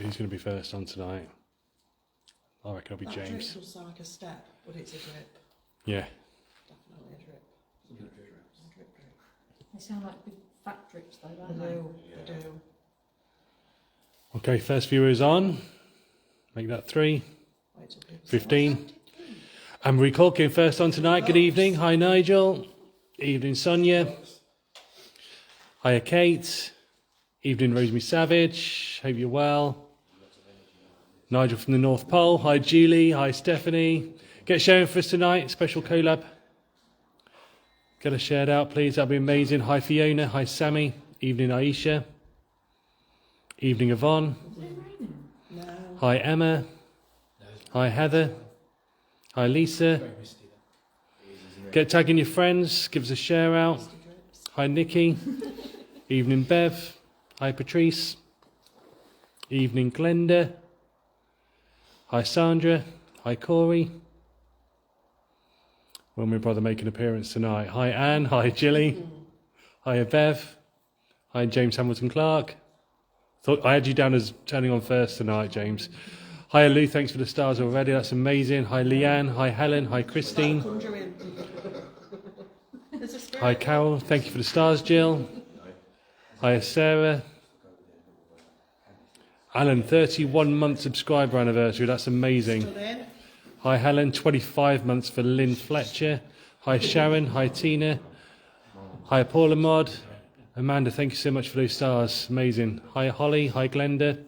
Who's going to be first on tonight? I reckon it'll be That James. drip does sound like a step, but it's a drip. Yeah. Definitely a drip. Drip. They sound like big fat drips though, don't They they? do. They do. Okay, first viewer is on. Make that 3. Wait till people 15. Anne-Marie Colkin first on tonight. Good evening. Hi, Nigel. Evening, Sonia. Hiya, Kate. Evening, Rosemary Savage. Hope you're well. Nigel from the North Pole. Hi, Julie. Hi, Stephanie. Get sharing for us tonight. Special collab. Get us shared out, please. That'd be amazing. Hi, Fiona. Hi, Sammy. Evening, Aisha. Evening, Yvonne. No. Hi, Emma. Hi, Heather. Hi, Lisa. Get tagging your friends. Give us a share out. Hi, Nikki. Evening, Bev. Hi, Patrice. Evening, Glenda. Hi, Sandra. Hi, Corey. When my brother make an appearance tonight. Hi, Anne. Hi, Jilly. Hi, Bev. Hi, James Hamilton Clark. Thought I had you down as turning on first tonight, James. Hi, Lou. Thanks for the stars already. That's amazing. Hi, Leanne. Hi, Helen. Hi, Christine. Hi, Carol. Thank you for the stars, Jill. Hi, Sarah. Alan, 31-month subscriber anniversary. That's amazing. Hi, Helen. 25 months for Lynn Fletcher. Hi, Sharon. Hi, Tina. Hi, Paula Mod. Amanda, thank you so much for those stars. Amazing. Hi, Holly. Hi, Glenda.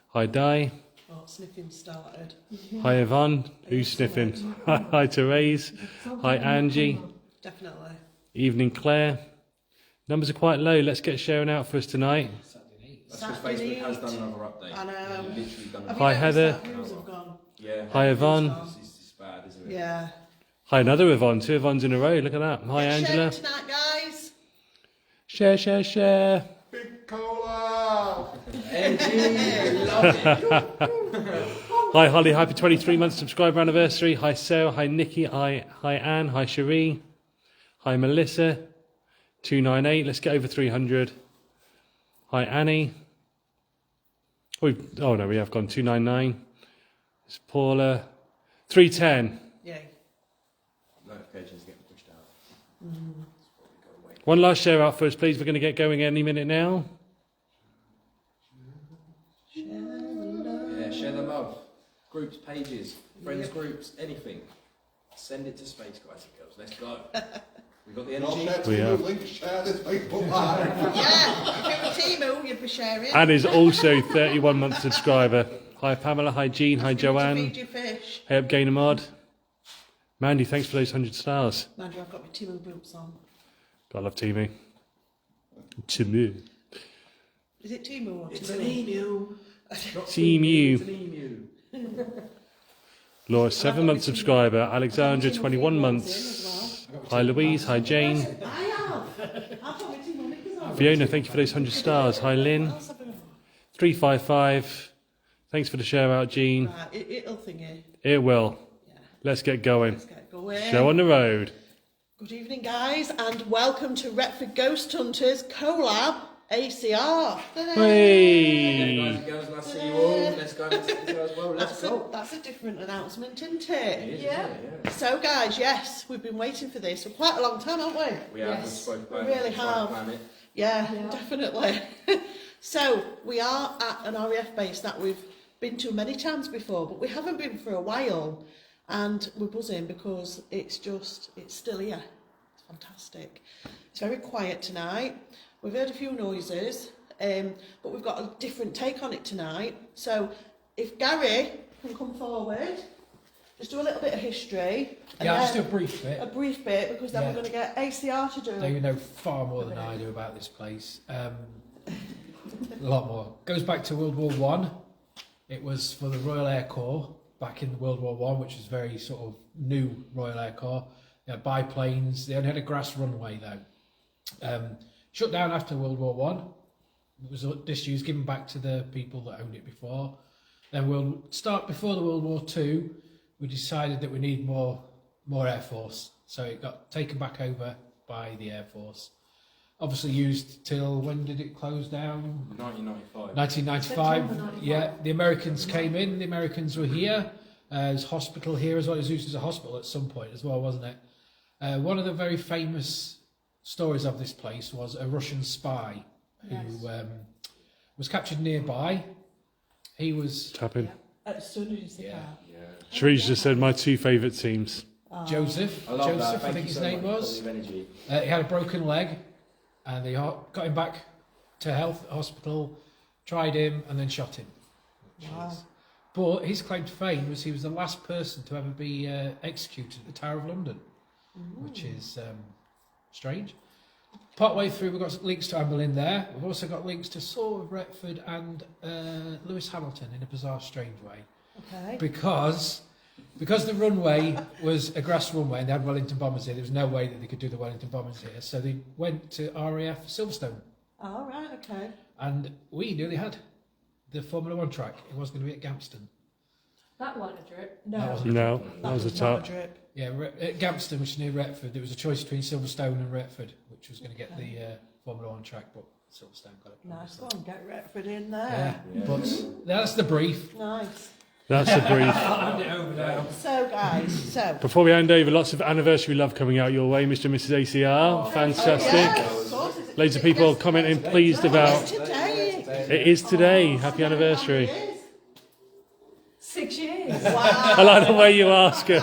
Hi, Di. Oh, sniffing started. Hi, Yvonne. Who's sniffing? Hi, Therese. Hi, Angie. Definitely. Evening, Claire. Numbers are quite low. Let's get sharing out for us tonight. That's because Facebook has done another update. I know. Literally done Have Hi, you noticed Heather. that views have gone? Yeah. Hi, Yvonne. This is bad, isn't it? Yeah. Hi, another Yvonne. 2 Yvonnes in a row. Look at that. Hi, Get Angela. sharing tonight, guys. Share, share, share. Big cola! Hi, Holly. Happy 23-month subscriber anniversary. Hi, Sarah. Hi, Nikki. Hi, Anne. Hi, Cherie. Hi, Melissa. 298. Let's get over 300. Hi, Annie. Oh, no, we have gone 299. It's Paula. 310. Yay. Notifications getting pushed out. One last share out for us, please. We're going to get going any minute now. Yeah, share the love. Groups, pages, friends groups, anything. Send it to space, guys and girls. Let's go. We got the I'll energy. share to We you, have. link, share this Facebook Live. Yeah. If you were Timu, you'd be sharing. Anne is also 31-month subscriber. Hi, Pamela. Hi, Jean. Hi, Joanne. Feed your fish. Hey up, Gainer Mod. Mandy, thanks for those 100 stars. Mind you, I've got my Timu boots on. God, I love Timu. Timu. Is it Timu or It's an Timu? emu. Not Team It's an U. emu. Laura, 7-month subscriber. Alexandra, 21 months. Hi, Louise. Hi, Jane. I have. I've got my Timu knickers on. Fiona, thank you for those 100 stars. Hi, Lynn. 355. Thanks for the share out, Jean. Right, it'll thingy. It will. Yeah. Let's get going. Let's get going. Show on the road. Good evening, guys, and welcome to Retford Ghost Hunters collab ACR. Hey. Guys and girls, nice to see you all. Let's go. Let's go as well. Let's go. That's a different announcement, isn't it? It is, Yeah. yeah. So, guys, yes, we've been waiting for this for quite a long time, haven't we? We have. Yes, Spoke about we it, really we're trying to have. plan it. Yeah, Yeah. definitely. So, we are at an RAF base that we've been to many times before, but we haven't been for a while. And we're buzzing because it's still here. It's fantastic. It's very quiet tonight. We've heard a few noises, but we've got a different take on it tonight. So, if Gary can come forward, just do a little bit of history. and Yeah, I'll just do then a brief bit. a brief bit, because then Yeah. we're going to get ACR to do Now you know far more than I do about this place. A lot more. Goes back to World War One. It was for the Royal Air Corps back in World War One, which is very sort of new Royal Air Corps. They had biplanes. They only had a grass runway though. Shut down after World War One. It was disused, given back to the people that owned it before. Then we'll start before the World War Two. We decided that we need more Air Force, so it got taken back over by the Air Force. obviously used till, when did it close down? 1995. 1995. September 95. Yeah, the Americans came in. The Americans were here. There's a hospital here as well. It was used as a hospital at some point as well, wasn't it? One of the very famous stories of this place was a Russian spy who was captured nearby. He was Tapping. As soon as you say Yeah. that. Teresa just said my two favourite teams. Joseph. I love that. Joseph, I Thank think you his so name much. was. Positive energy. He had a broken leg, and they got him back to health hospital, tried him, and then shot him. Wow. But his claim to fame was he was the last person to ever be executed at the Tower of London, which is strange. Partway through, we've got links to Anne Boleyn there. We've also got links to sort of Retford and Lewis Hamilton in a bizarre, strange way. Okay. Because the runway was a grass runway and they had Wellington bombers here, there was no way that they could do the Wellington bombers here. So they went to RAF Silverstone. All right. Okay. And we nearly had the Formula One track. It was going to be at Gampston. That wasn't a drip. No. That No, that was a not top. a drip. Yeah, at Gampston, which is near Retford, there was a choice between Silverstone and Retford, which was going to get the Formula One track, but Silverstone got it. Nice one. Get Retford in there. Yeah, but that's the brief. Nice. That's a brief. I'll hand it over now. So, guys. So. Before we hand over, lots of anniversary love coming out your way, Mr. and Mrs. ACR. Fantastic. Yeah, of course. Loads of people commenting pleased about. Today. It is today. Happy anniversary. 6 years. Wow. I like the way you ask her.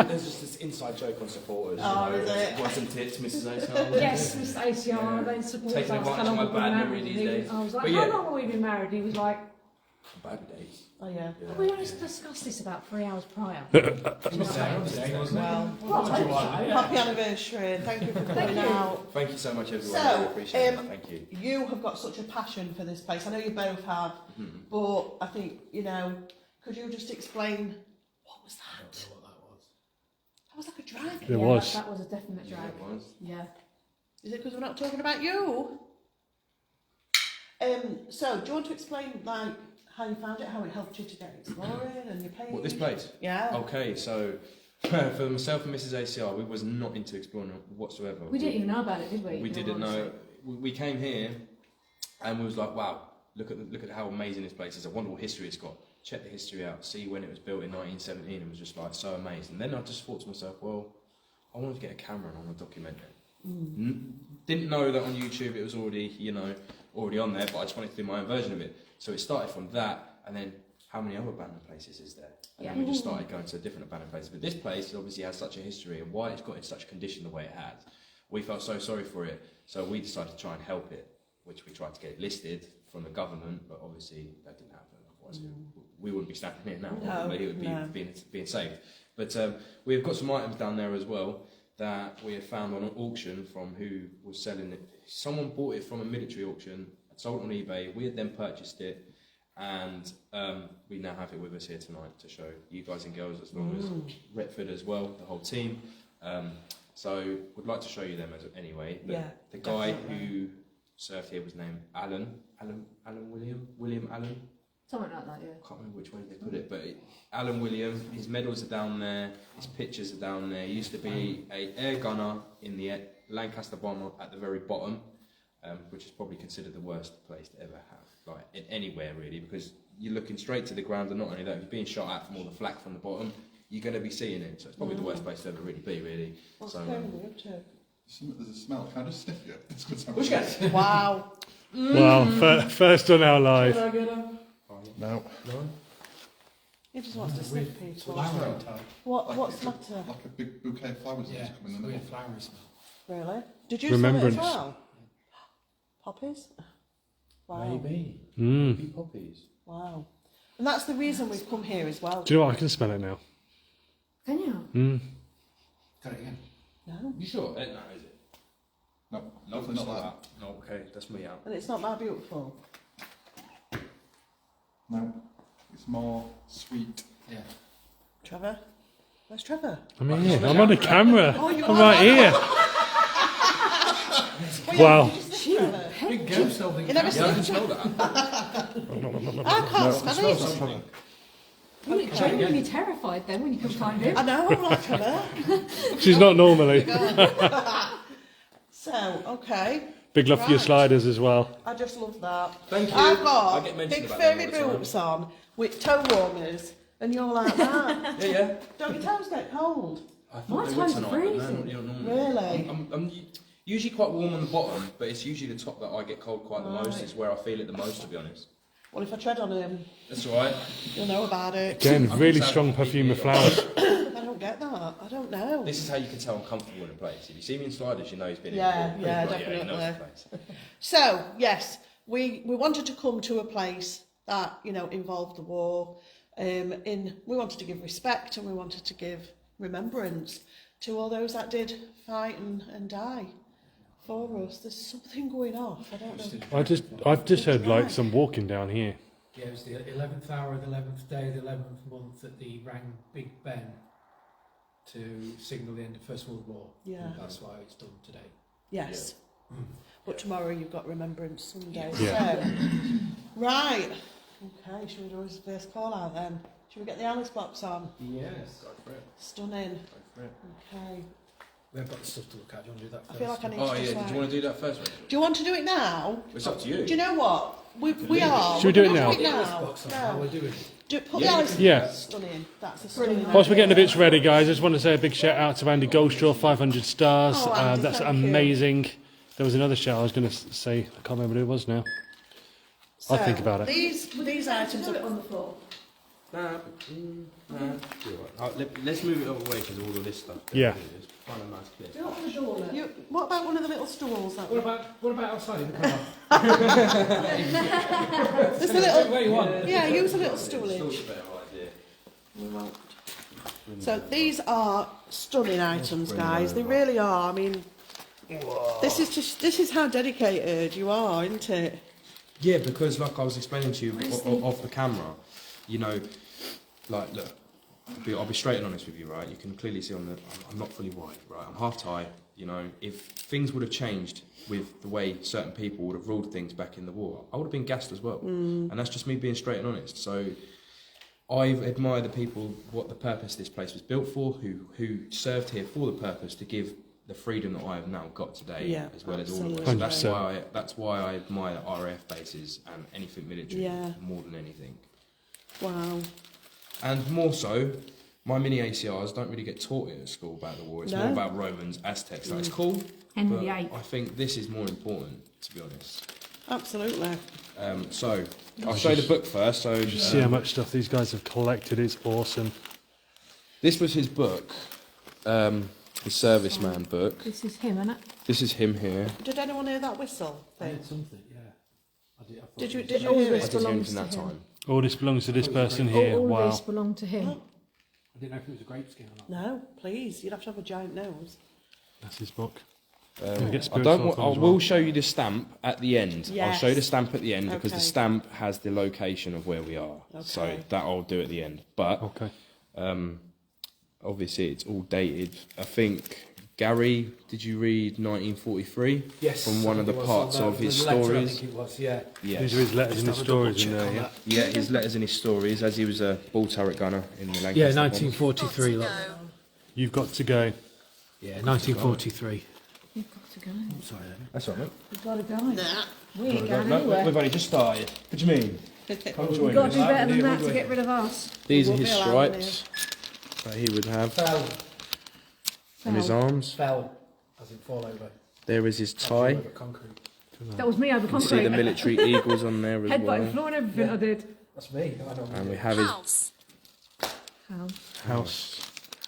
There's just this inside joke on supporters. Oh, you know, is it? Wasn't it, Mrs. O'Sall? Yes, Mr. ACR, then supported Taking us. advantage How long of have my we been bad married? memory these And days. I was like, But how yeah. long have we been married? He was like, Bad days. Oh, yeah. oh, we only discussed this about 3 hours prior. Well, happy anniversary. Thank you for coming out. Thank you so much, everyone. So, I really appreciate it. Thank you. You have got such a passion for this place. I know you both have, but I think, could you just explain what was that? That was like a drag. There was. That was a definite drag. It was. Yeah. Is it because we're not talking about you? So, do you want to explain, like, how you found it, how it helped you to get exploring and your page? What, this place? Yeah. Okay, so for myself and Mrs. ACR, we was not into exploring whatsoever. We didn't even know about it, did we? We didn't know. We came here, and we was like, wow, look at how amazing this place is. A wonderful history it's got. Check the history out. See when it was built in 1917, and was just like so amazing. Then I just thought to myself, well, I wanted to get a camera and I want to document it. Didn't know that on YouTube it was already on there, but I just wanted to do my own version of it. So it started from that, and then how many other abandoned places is there? And then we just started going to different abandoned places. But this place obviously has such a history, and why it's got in such condition the way it has. We felt so sorry for it, so we decided to try and help it, which we tried to get listed from the government, but obviously that didn't happen. Otherwise, we wouldn't be standing here now. No, But it would be being saved. But we've got some items down there as well that we have found on an auction from who was selling it. Someone bought it from a military auction, sold it on eBay. We had then purchased it, and we now have it with us here tonight to show you guys and girls, as long as Retford as well, the whole team. So we'd like to show you them anyway. The guy who served here was named William Allen. Something like that, yeah. I can't remember which way they put it, but Alan William, his medals are down there, his pictures are down there. He used to be an air gunner in the Lancaster bomber at the very bottom, which is probably considered the worst place to ever have, like anywhere really, because you're looking straight to the ground, and not only that, you're being shot at from all the flak from the bottom, you're going to be seeing it, so it's probably the worst place to ever really be, really. What's So, going on too? There's a smell. Can I just sniff you? It's good Which guy? Wow. Well, first on our live. No. He just wants to sniff people. Flowery type. What's the matter? Like a big bouquet of flowers Yeah, that's coming in the weird middle. flowery smell. Really? Did you smell it as Remembrance. well? Poppies? Wow. Maybe. Mm. Maybe poppies. Wow. And that's the reason we've come here as well. Do you know what? I can smell it now. Can you? Mm. Got it again. No. You sure? No, is it? No, No, definitely it's not that. that. No, okay, that's me out. And it's not that beautiful. No, it's more sweet. Yeah. Trevor? Where's Trevor? I'm here. I'm on the camera. Oh, you I'm are? right here. Wow. Trevor? Big ghost holding You never camera. I can sniffed smell it? that. I can't smell it. Something. You look genuinely terrified then when you can find him. I know, I'm like Trevor. She's not normally. So, okay. Big love for your Right. sliders as well. I just love that. Thank you. I've I got get mentioned big about them furry all the time. boots on with toe warmers, and you're like that. Yeah. Don't your toes get cold? I thought My they would toes are tonight, but freezing. no, normally. Really? I'm usually quite warm on the bottom, but it's usually the top that I get cold quite the most. Right. It's where I feel it the most, to be honest. Well, if I tread on him, That's all right. you'll know about it. Again, I'm really sad strong for perfume of people. flowers. I don't get that. I don't know. This is how you can tell I'm comfortable in a place. If you see me in sliders, you know he's been Yeah, in. yeah, He knows definitely. the place. So, yes, we wanted to come to a place that, you know, involved the war. We wanted to give respect and we wanted to give remembrance to all those that did fight and die for us. There's something going off. I don't know. I've just heard like some walking down here. Yeah, it was the 11th hour of the 11th day, the 11th month that they rang Big Ben to signal the end of First World War. Yeah. And that's why it's done today. Yes. But tomorrow you've got Remembrance Sunday. Yeah. So, right. Okay, should we do his first call out then? Should we get the Alice box on? Yes, go for it. Stunning. Go for it. Okay. We have got the stuff to look at. Do you want to do that I first? feel like I need Oh to yeah, just did you want to do that first, Rachel? Do you want to do it now? It's up to you. Do you know what? We are. Should we do We're it gonna now? Put the Alice now. box on, how No. we're doing it. Put Yeah, the Alice Yeah. Stunning. That's a stunning. Whilst we're getting the idea. bits ready, guys, I just want to say a big shout out to Andy Goldstraw, 500 stars. Oh, Andy, That's thank you. amazing. There was another shout I was going to say, I can't remember who it was now. I'll think about it. These items are on the floor. Let's move it over away because all of this stuff. Yeah. It's kind of nice clip. Do you want the door, look? What about one of the little stools? That What about outside in the car? There's a little. Where you want? Yeah, use a little stoolage. Still a better idea. We won't. So these are stunning items, guys. They really are. I mean, this is how dedicated you are, isn't it? Yeah, because like I was explaining to you off the camera, you know, like look, I'll be straight and honest with you, right? You can clearly see I'm not fully white, right? I'm half Thai. You know, if things would have changed with the way certain people would have ruled things back in the war, I would have been gassed as well. And that's just me being straight and honest. So I admire the people, what the purpose this place was built for, who served here for the purpose to give the freedom that I have now got today, Yeah, as well as all of absolutely. us. So 100%. that's why I admire RAF bases and anything military more than anything. Wow. And more so, my mini ACRs don't really get taught at school about the war. It's more about Romans, Aztecs. Like, it's cool, Henry but VIII. I think this is more important, to be honest. Absolutely. So I'll show you the book first. So You see how much stuff these guys have collected. It's awesome. this was his book, his serviceman book. This is him, isn't it? This is him here. Did anyone hear that whistle I thing? had something, yeah. I thought Did you it hear I it? didn't hear belongs anything to that him. time. All this belongs to this person here. All Wow. this belonged to him. I didn't know if it was a grape skin or not. No, please. You'd have to have a giant nose. That's his book. I spiritual from as will well. show you the stamp at the end. I'll Yes. show you the stamp at the end because the Okay. stamp has the location of where we are. So Okay. that I'll do at the end. But Okay. obviously it's all dated. I think Gary, did you read 1943? Yes. From one of the it was parts on of his the letter, stories. I think it was, yeah. Yeah. These are his letters and his Just have a double stories in check there, on yeah? that. Yeah, his letters and his stories as he was a ball turret gunner in the Lancaster. Yeah, bombers. 1943. Look. You've got to go. Yeah, 1943. You've got to go. Sorry, then. That's all right, mate. You've got to go. Nah. We ain't No, going no, anywhere. we've only just started. What do you mean? Come join You've got us. to do better than Yeah, that we'll to do get it. rid of us. These are Won't his be allowed in stripes that he would have Fell. on his arms. Fell. As in fall over. There is his Fall tie. over concrete. That was me over You can see the concrete. military eagles on there as Headbutt the well. floor and everything I did. That's me. I don't And we know. have his House. House.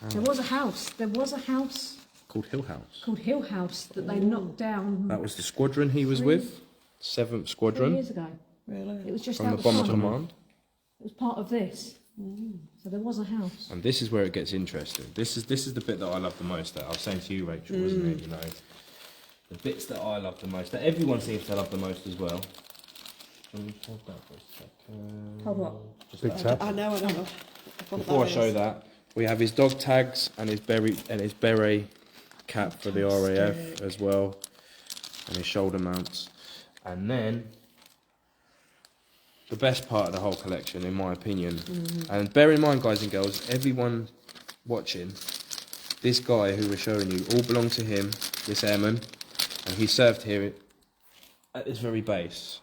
There was a house. There was a house called Hill House. called Hill House that they knocked down That was the squadron he was with, 7th 3 Squadron, years ago. Really? It was just from the out the Bomber front. Command. It was part of this. So there was a house. And this is where it gets interesting. This is the bit that I love the most. That I was saying to you, Rachel, wasn't it? You know, the bits that I love the most, that everyone seems to love the most as well. Can you hold that for a second? Hold what? Just Big that. tab. I know. What Before I that show is. that, we have his dog tags and his beret cap for the RAF Fantastic. as well, and his shoulder mounts. And then the best part of the whole collection, in my opinion, and bear in mind, guys and girls, everyone watching, this guy who we're showing you, all belong to him, this airman. and he served here at this very base.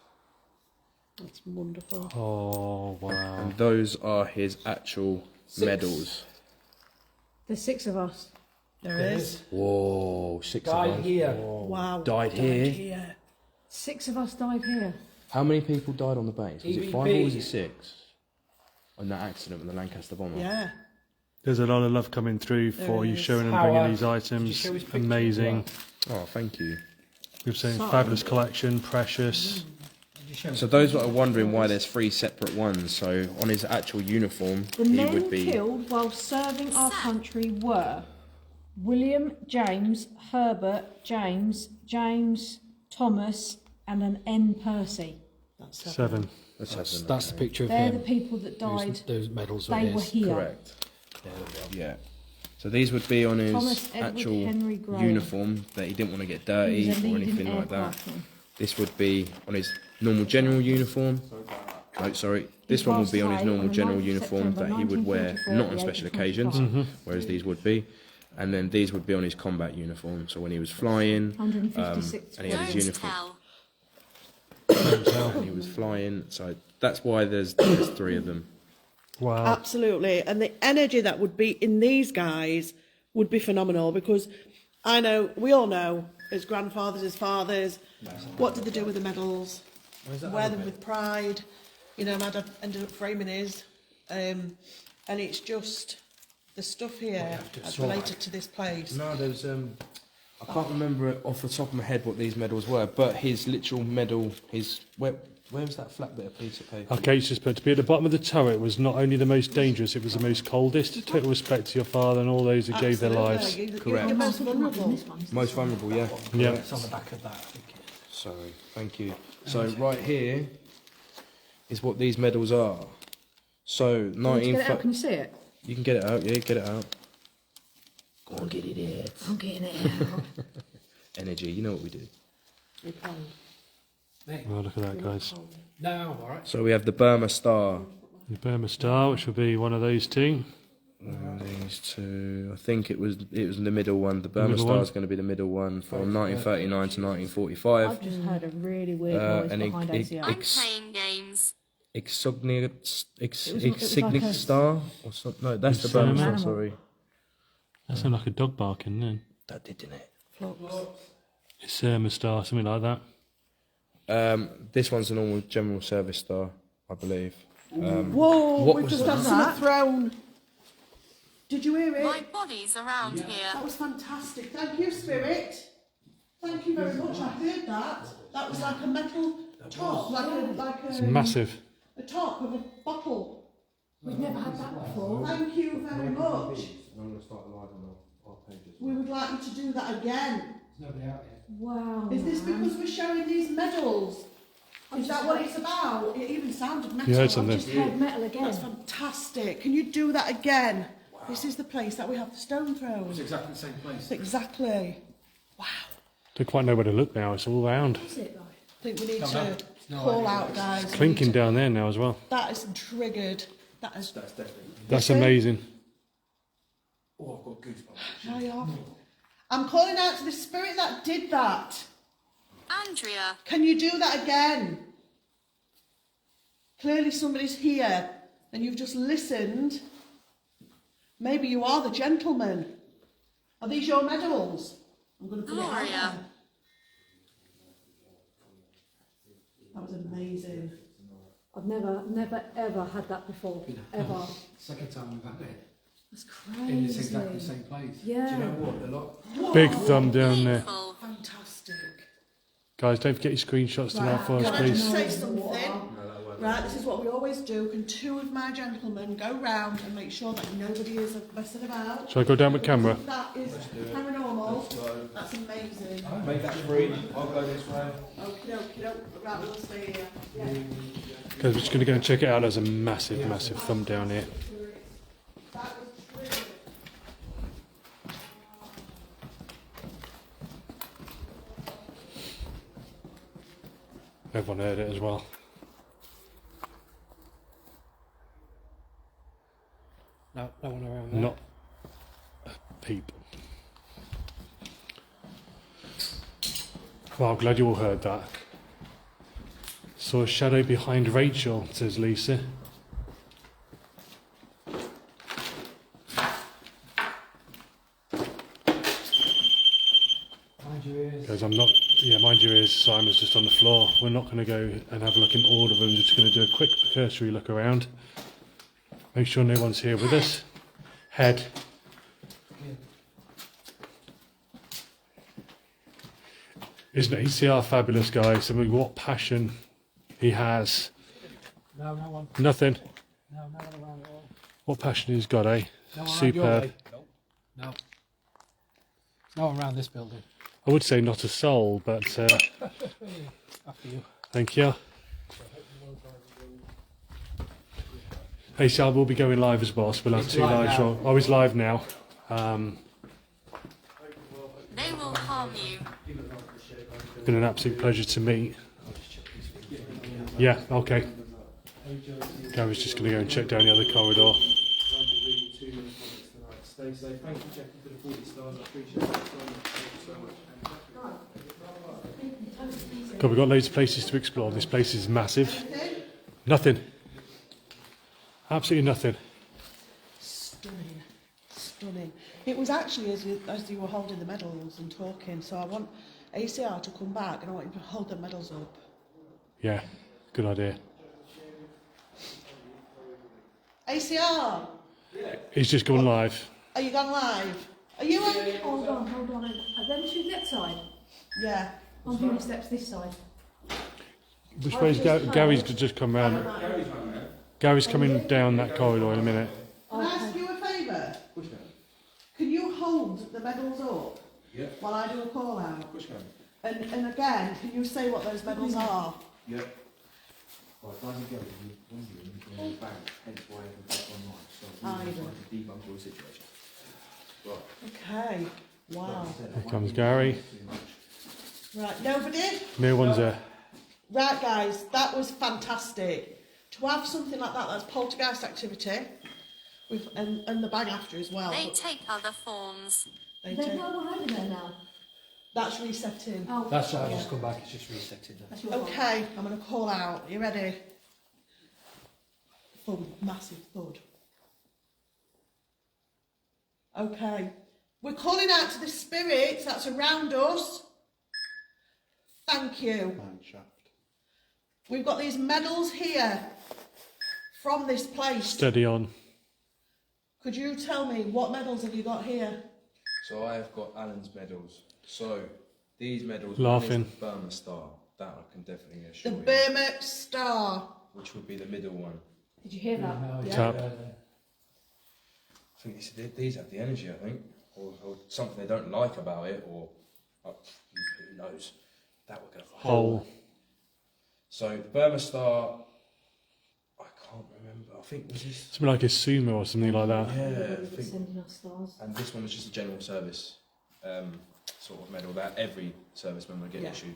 That's wonderful. Oh wow. And those are his actual medals. There's 6 of us. There is. Whoa, 6 of Died us. here. Wow. Died here. 6 of us died here. How many people died on the base? Was it 5 or EVP. was it 6? On that accident with the Lancaster bomber? Yeah. There's a lot of love coming through for you is. showing and How, bringing did these you items. show his picture as Amazing. well? Oh, thank you. We've seen fabulous collection, precious. Did you show So those that are wondering why there's 3 separate ones, so on his actual uniform, The he men would be... killed while serving our country were William, James, Herbert, James, Thomas, and an N. Percy. That's 7. That's the picture of They're him. the people that died. Those medals are They were his. here. Correct. Yeah. So these would be on his Thomas Edward actual Henry Graham. uniform that he didn't want to get He dirty was a or leading anything like that. aircraftman. This would be on his normal general uniform. Oh, sorry. This one would be on his passed away normal on general 9th uniform September that he would wear 1944 not at on the special age of occasions, 25. whereas these would be. And then these would be on his combat uniform. So when he was flying, 156 and he had his Don't uniform, tell. and he was flying. So that's why there's 3 of them. Wow. Absolutely. And the energy that would be in these guys would be phenomenal, because I know, we all know, his grandfathers, his fathers, what did they do with the medals? Wear them with pride. You know, my dad ended up framing his. And it's just, the stuff here that's related to this place. No, there's I can't remember off the top of my head what these medals were, but his literal medal, his where was that flat bit of piece of paper? Okay, it's just put to be at the bottom of the turret was not only the most dangerous, it was the most coldest. Total respect to your father and all those who gave their lives. Absolutely. You're Correct. the most vulnerable. Most vulnerable, yeah. Yeah. It's on the back of that, I think. Sorry, thank you. So right here is what these medals are. So Can you 19. get it out? Can you see it? You can get it out, yeah, get it out. Go on, get it out. I'm getting it out. Energy, you know what we do. Oh, look at that, guys. No, I'm alright. So we have the Burma Star. The Burma Star, which will be one of those 2. These 2, I think it was the middle one. The Burma middle Star one. is going to be the middle one from 1939 to 1945. I've just heard a really weird noise and behind ACL. I'm playing games. Exignic like a- Star or something. No, that's the It's Burma an Star. animal. Sorry, That sounds like a dog barking, then. that did, didn't it? It's Burma Star, something like that. This one's a normal general service star, I believe. Whoa, what we've was just that? had some thrown. Did you hear it? My body's around That here. was fantastic. Thank you, Spirit. Thank you very much. I heard that. That was like a metal top, It's massive. a top of a bottle. We've never had that before. Thank you very much. I'm going to start live on our pages. We would like you to do that again. There's nobody out there. Wow. Is this man. because we're showing these medals? Is that what it's about? It even sounded metal. You heard I've something. just- Head metal again. That's fantastic. Can you do that again? This is the place that we have the stone thrown. It's exactly the same place. Exactly. Wow. Don't quite know where to look now, it's all round. Is it like? I think we need No, to no. No call idea. out, guys. Clinking down there now as well. That is triggered. That is. That's amazing. Oh, I've got goosebumps. Hurry off. I'm calling out to the spirit that did that. Andrea, Can you do that again? Clearly somebody's here and you've just listened. Maybe you are the gentleman. Are these your medals? I'm going to put it out Gloria. there. That was amazing. I've never ever had that before. Ever. Second time we've had it. That's In this exactly the crazy. same place. Yeah. Do you know what? A lot. Big thumb down there. painful. Fantastic. Guys, don't forget your screenshots tonight for us, Can I just please. say something? Right, this is what we always do. Can 2 of my gentlemen go round and make sure that nobody is messing about? Shall I go down with camera? That is paranormal. That's amazing. Make that free. I'll go this way. Okie dokie. Right, we'll stay here. Yeah. Guys, we're just going to go and check it out. There's a massive, massive thumb down here. That was true. Everyone heard it as well. No, no one around there. Not a peep. Well, I'm glad you all heard that. Saw a shadow behind Rachel, says Lisa. Mind your ears. Goes, I'm not. Yeah, mind your ears. Simon's just on the floor. We're not going to go and have a look in all of them. Just going to do a quick cursory look around. Make sure no one's here with us. Head. Isn't ECR fabulous, guys? I mean, what passion he has. No one. Nothing. No one around at all. What passion he's got, eh? No one around your Superb. way. No. No one around this building. I would say not a soul, but After you. thank you. Hey, Sal, we'll be going live as well, so we'll have It's two live lives. now. Well, oh, it's live now. They will harm you. Been an absolute pleasure to meet. Yeah, okay. Gary's just going to go and check down the other corridor. Stay safe. Thank you, Jackie, for the 40 stars. I appreciate it so much. God, we've got loads of places to explore. This place is massive. Nothing. Absolutely nothing. Stunning, stunning. It was actually as you were holding the medals and talking, so I want ACR to come back and I want him to hold the medals up. Yeah, good idea. ACR, He's just gone live. are you gone live? Are you on? Hold on. Are them two that side? Yeah. I'm doing steps this side. Which way's Gary's just come round. Gary's coming down that corridor in a minute. Can I ask you a favour? Can you hold the medals up Yeah. while I do a call out? Push going. And again, can you say what those medals are? Yeah. Right, guys and girls, when you're in the bank, hence why I can back online. So I we're do. trying to debunk your situation. Right. Okay. Wow. Here comes Gary. Right, nobody? No one's there. Right, guys, that was fantastic. To have something like that, that's poltergeist activity, with and the bag after as well. They but take other forms. they There's do. no one over there now. That's resetting. Oh, That's why I've just come back. It's just resetting. that's your fault. Okay, I'm going to call out. You ready? Thud, massive thud. Okay, we're calling out to the spirits that's around us. Thank you. Man shaft. We've got these medals here from this place. Steady on. Could you tell me what medals have you got here? So I have got Alan's medals. So these medals, Laughing. one is the Burma Star. That I can definitely The assure you. Burma Star. Which would be the middle one. Did you hear that? No, Yeah. Tap. I think these have the energy, I think. Or something they don't like about it, or who knows. That we're going to Hole. So the Burma Star, I can't remember. I think was this. Something like a sumo or something like that. Yeah, I Everybody's think. sending us stars. And this one was just a general service sort of medal that every serviceman would get Yeah. issued.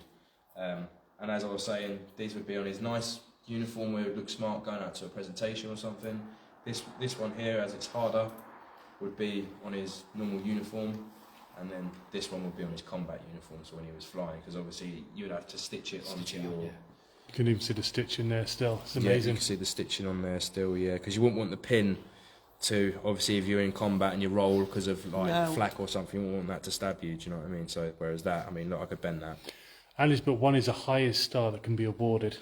And as I was saying, these would be on his nice uniform where it would look smart going out to a presentation or something. This one here, as it's harder, would be on his normal uniform. And then this one would be on his combat uniform, so when he was flying, because obviously you'd have to stitch it onto your... You can even see the stitch in there still. It's Yeah, you amazing. can see the stitching on there still, yeah, because you wouldn't want the pin to, obviously if you're in combat and you roll because of like No. flak or something, you wouldn't want that to stab you, do you know what I mean? So whereas that, I mean, look, I could bend that. Alice, but one is the highest star that can be awarded.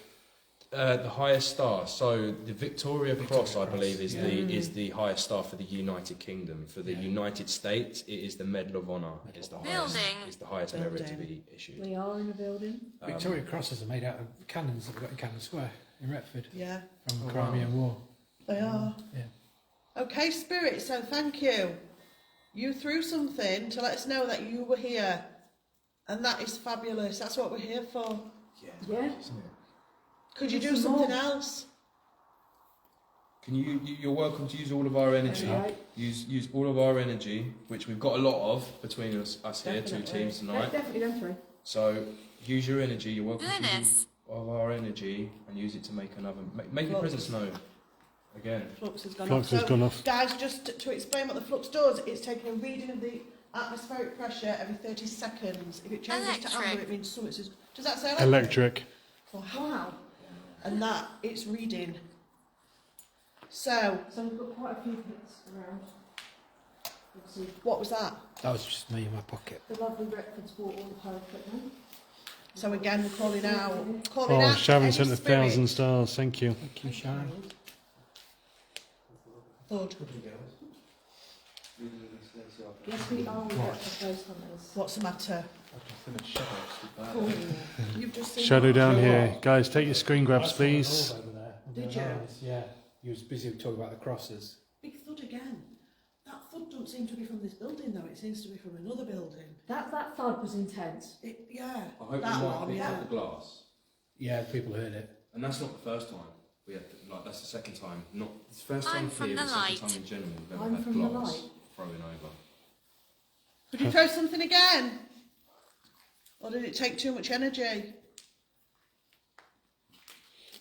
The highest star, so the Victoria Cross, I Cross, believe, is yeah. is the highest star for the United Kingdom. For the United States, it is the Medal of Honor. Is the highest. Building. Is the highest merit to Building. be issued. We are in a building. Victoria Crosses are made out of cannons that we got in Cannon Square in Retford Yeah, from the Crimean War. they are. Yeah. Okay, Spirit, so thank you. You threw something to let us know that you were here. And that is fabulous. That's what we're here for. Yeah. Isn't it? Could you do Some something more. else? Can you're welcome to use all of our energy. Okay. Use all of our energy, which we've got a lot of between us here, two Definitely. teams tonight. Definitely them three. So use your energy. You're welcome to use Glynis. all of our energy and use it to make another make your Flux. presence known. Again. Flux has gone Flux off. has So, gone off. guys, just to explain what the flux does, it's taking a reading of the Atmospheric pressure every 30 seconds. If it changes to Electric. amber, it means something is... Does that say Electric. Wow. And that, it's reading. So, So we've got quite a few bits around. Obviously, what was that? That was just me in my pocket. the lovely Retford's bought all the power equipment. So again, we're calling out... Oh, Sharon any sent 1,000 spirit. stars. Thank you. Thank you, Sharon. Good. Yes, we are with Retford Ghost Hunters. What's the matter? Oh, you've just seen Shadow what? down here. Guys, take your screen grabs, please. Did you? Yeah. He was busy talking about the crosses. Big thud again. That thud don't seem to be from this building though, it seems to be from another building. That thud was intense. Yeah, I hope that you might one, pick yeah. up the glass. Yeah, people heard it. And that's not the first time. We had that's the second time. Not it's the first I'm time from here, the the second light. time in general we've ever I'm had from the glass light. thrown over. Could you throw something again? Or did it take too much energy?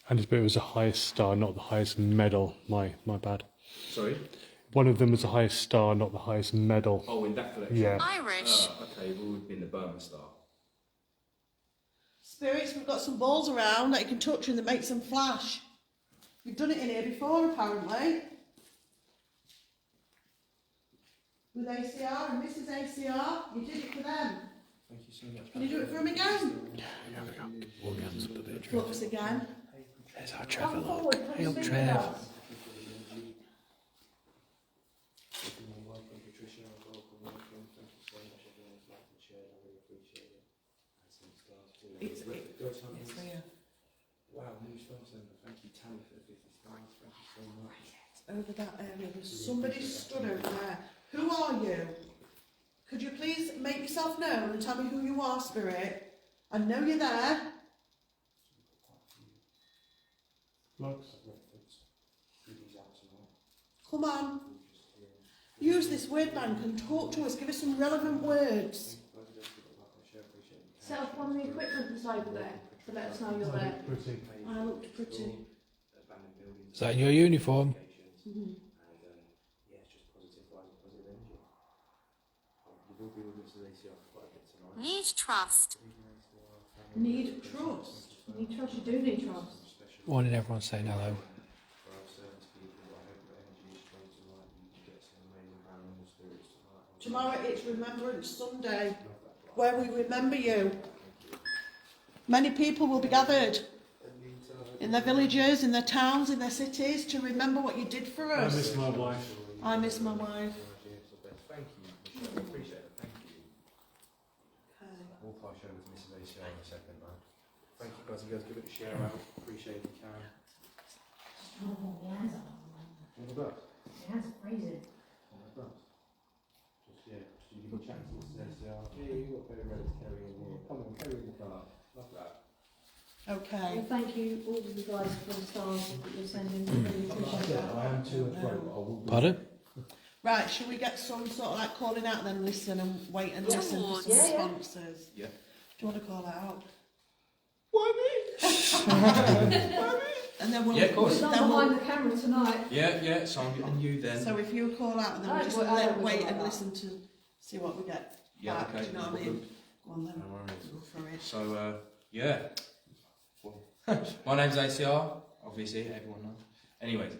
And it was the highest star, not the highest medal. My bad. Sorry? One of them was the highest star, not the highest medal. Oh, in that collection? Yeah. Irish. Okay, we would have been the Burma Star. Spirits, we've got some balls around that you can touch and that make some flash. You've done it in here before apparently. With ACR and Mrs ACR, you did it for them. Thank you so much. Can you do it for them again? Organs of the bedroom. Focus again. There's our Come forward, come Hey, speak with Trev. us. It's here. Wow, new stars then. Thank you, Tammy, for the 50 stars. Thank you so much. Over that area, there's somebody stood over there. Who are you? Could you please make yourself known and tell me who you are, Spirit? I know you're there. Come on. Use this word bank and talk to us. Give us some relevant words. Set up one of the equipment that's over there to let us know you're there. I looked pretty. Is that in your uniform? Need trust. Need trust. Need trust, you do need trust. Morning, everyone saying hello. Tomorrow it's Remembrance Sunday, where we remember you. Many people will be gathered in their villages, in their towns, in their cities to remember what you did for us. I miss my wife. I miss my wife. Thank you, Michelle. I appreciate it. Thank you. We'll pass you over to Mrs. ACR in a second, man. Thank you, guys. You guys give it a share out. Appreciate it, Karen. All the best. Crazy. All the best. Just, yeah, you can chat to Mrs. ACR. Yeah, you've got very ready to carry in here. Come on, carry in the car. Love that. Okay. Well, thank you all of you guys for the stars that you're sending. Really appreciate that. I am too afraid, but I will be. Pardon? Right, shall we get some sort of like calling out and then listen and wait and listen for some Yeah, yeah. responses? Yeah. Do you want to call out? Why me? And then we'll... Yeah, of course. We're then not we'll- behind the camera tonight. Yeah, so I'm getting you then. So if you call out and then we Right, just well, I let, will wait call and out. listen to see what we get Yeah, back, okay. do you know what I no mean? problem. Go on then. No worries. Go for it. So, yeah. Well, my name's ACR, obviously, everyone knows. Anyways,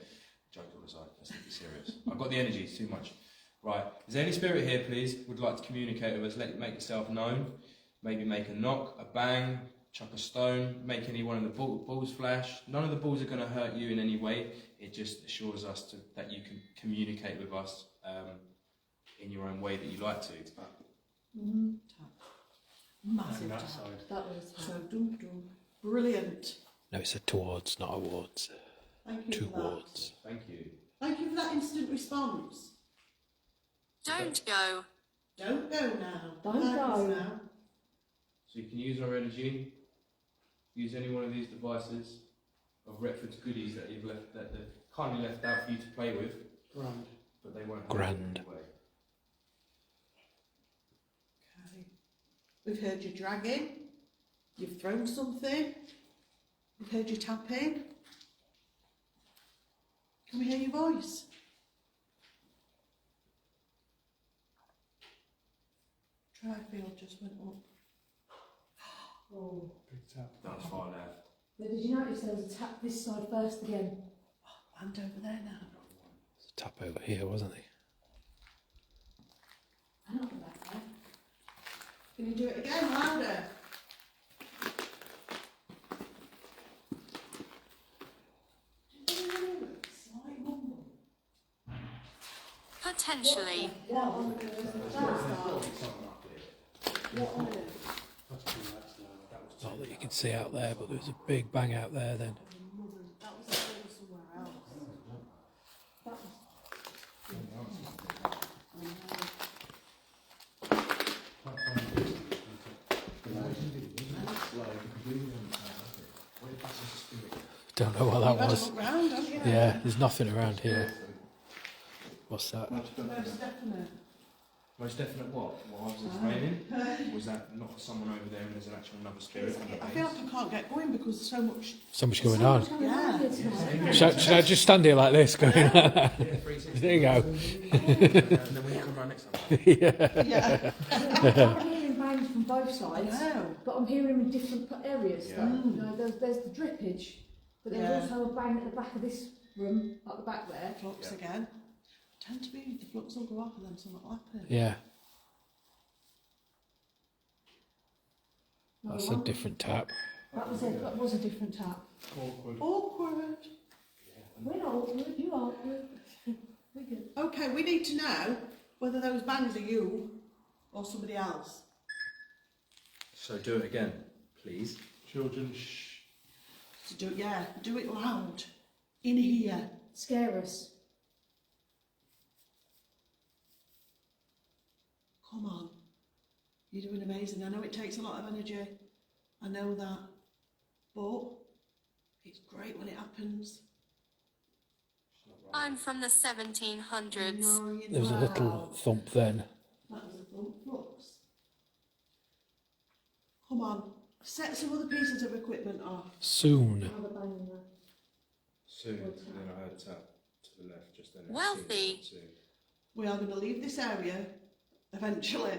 jokes all aside, let's not be serious. I've got the energy, it's too much. Right, is there any spirit here, please, would like to communicate with us? Make yourself known. Maybe make a knock, a bang, chuck a stone, make any one of the balls flash. None of the balls are going to hurt you in any way. It just assures us that you can communicate with us in your own way that you like to. Massive tap. That was So dum dum. Brilliant. No, it's a towards, not awards. Thank you for that. Towards. Thank you. Thank you for that instant response. Don't go. Don't go now. Don't Thanks go. now. So you can use our energy, use any one of these devices of Retford's goodies that you've left, that they've kindly left out for you to play with. Grand. But they won't hurt Grand. you in any way. Okay. We've heard you dragging. You've thrown something. We've heard you tapping. Can we hear your voice? Dryfield just went up. Oh, That was far left. But did you notice there was a tap this side first again? and over there now. There's a tap over here, wasn't there? And up the back there. Can you do it again, louder? Slight rumble. Potentially. What on earth? What on earth? Not that you can see out there, but there was a big bang out there then. That was a thing somewhere else. That was Don't know what that You've had a was. look round, haven't you? Yeah, there's nothing around here. What's that? Most definite. Most definite what? What I was explaining? Was that not someone over there and there's an actual another spirit? on the I feel base? like I can't get going because there's so much. So much going on. Yeah. Should I just stand here like this, going like that? Yeah, 360. There you go. And then when you come round next time. Yeah. I'm hearing bangs from both I sides, know. but I'm hearing them in different areas. Yeah. Though. You know, there's the drippage, but there's Yeah. also a bang at the back of this room, at the back there. Flux Yeah. again. Tend to be the flux will go off and then something will happen. Yeah, No, that's a one- different tap. That was it. That was a different tap. Awkward. Awkward. We're not awkward. You are awkward. We're good. Okay, we need to know whether those bangs are you or somebody else. So do it again, please. Children, shh. So do it loud. In here. Scare us. Come on. You're doing amazing. I know it takes a lot of energy. I know that. But it's great when it happens. I'm from the 1700s. No, you're There was a little not. thump then. That was a thump flux. Come on. Set some other pieces of equipment off. Soon. Another bang in there. Soon. And then I heard a tap to the left just then. Wealthy. Soon. We are going to leave this area eventually.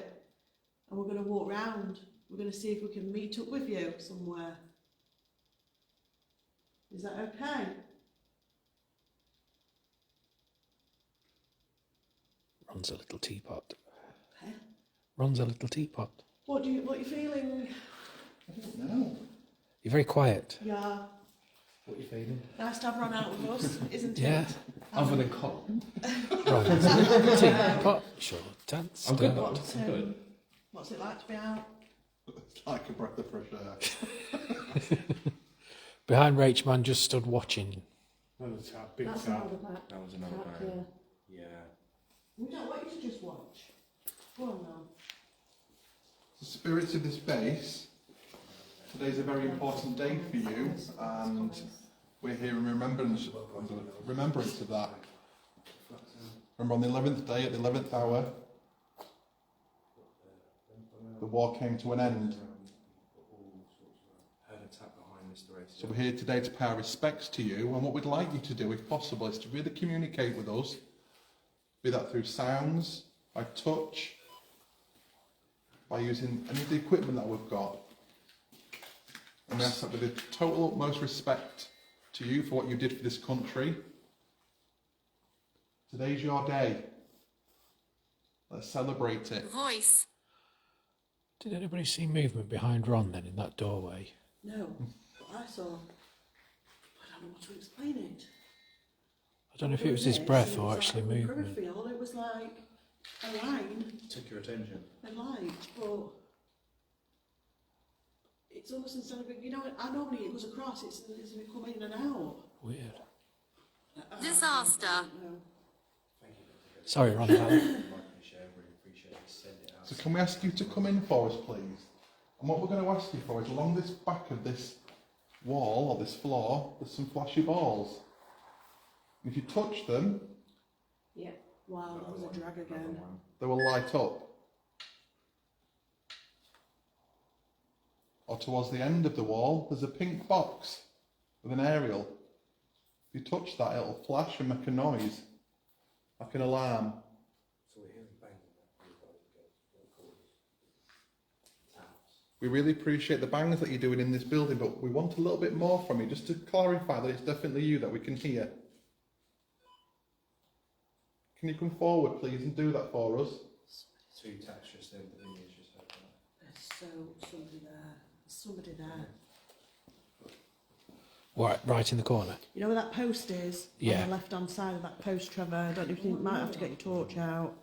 And we're going to walk round. We're going to see if we can meet up with you somewhere. Is that okay? Ron's a little teapot. Okay. Ron's a little teapot. What are you feeling? I don't know. You're very quiet. Yeah. What are you feeling? Nice to have Ron out with us, isn't Yeah. it? Other than cold. Ron's a little teapot. Sure, dance. I'm good. What's, I'm good. what's it like to be out? It's like a breath of fresh air. Behind Rach man just stood watching. Another tap, big That's tap. another back. That was another Tap, bang. yeah. Yeah. We don't want you to just watch. Go on now. The spirits of this base, today's a very important day for you, and we're here in remembrance of that. Remember on the 11th day, at the 11th hour, the war came to an end. Heard a tap behind Mr. Race. So we're here today to pay our respects to you, and what we'd like you to do, if possible, is to really communicate with us, be that through sounds, by touch, by using any of the equipment that we've got. And we ask that with the total utmost respect to you for what you did for this country. Today's your day. Let's celebrate it. Voice. Did anybody see movement behind Ron then in that doorway? No, but I saw. I don't know how to explain it. I don't know if it was his breath or actually movement. Peripheral, it was like a line, Took your attention. a light, but it's almost instead of, you know, I normally it goes across, it's coming in and out. Weird. Disaster. No. Sorry, Ron. about that. Really appreciate it. Send it out. So can we ask you to come in for us, please? And what we're going to ask you for is along this back of this wall or this floor, there's some flashy balls. If you touch them, Yeah. Wow, that was a drag again. they will light up. Or towards the end of the wall, there's a pink box with an aerial. If you touch that, it'll flash and make a noise, like an alarm. So we're hearing banging. We really appreciate the bangs that you're doing in this building, but we want a little bit more from you, just to clarify that it's definitely you that we can hear. Can you come forward, please, and do that for us? Too texturous then, the thing is just like that. There's somebody there. There's somebody there. Right in the corner. You know where that post is? Yeah. On the left-hand side of that post, Trevor. I don't know if you might have to get your torch out.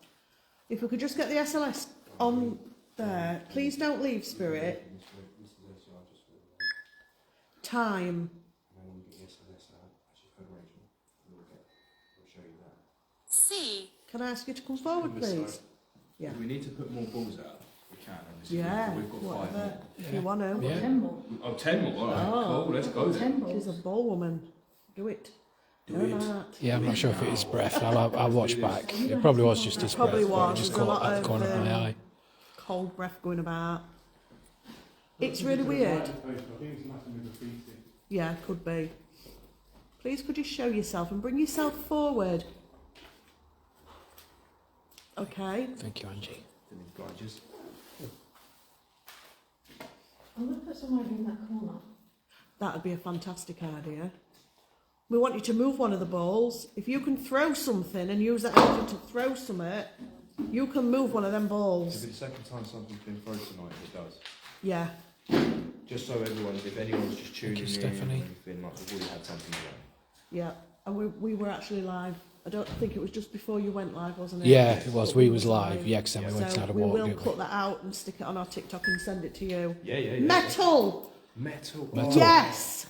If we could just get the SLS on there. Please don't leave, Spirit. Time. C. Can I ask you to come forward, please? Yeah. If we need to put more balls out, we can. Obviously. Yeah. We've got 5 Whatever. more. If you want to. Yeah. 10 more. Oh, 10 more. All right. Oh. Cool. Let's go then. 10 She's a balls. ball woman. Do it. Do that. Yeah, I'm not sure if it is breath. I'll watch back. It probably was just his Probably breath. but was. It just There's a caught lot at the corner of my of, eye. Cold breath going about. It's really weird. Yeah, could be. Please could you show yourself and bring yourself forward? Okay. Thank you, Angie. Gorgeous. I'm going to put some over in that corner. That would be a fantastic idea. We want you to move one of the balls. If you can throw something and use that energy to throw something, you can move one of them If balls. it's the second time something's been thrown tonight, it does. Yeah. Just so if anyone's just tuning you, in Stephanie. or anything, like we've already had something like Yeah. And we were actually live. I don't think it was just before you went live, wasn't it? Yeah, it was. But We was live. Yeah, because then we went and So had a we walk. will didn't we? cut that out and stick it on our TikTok and send it to you. Yeah. Metal! Metal. Metal. Yes!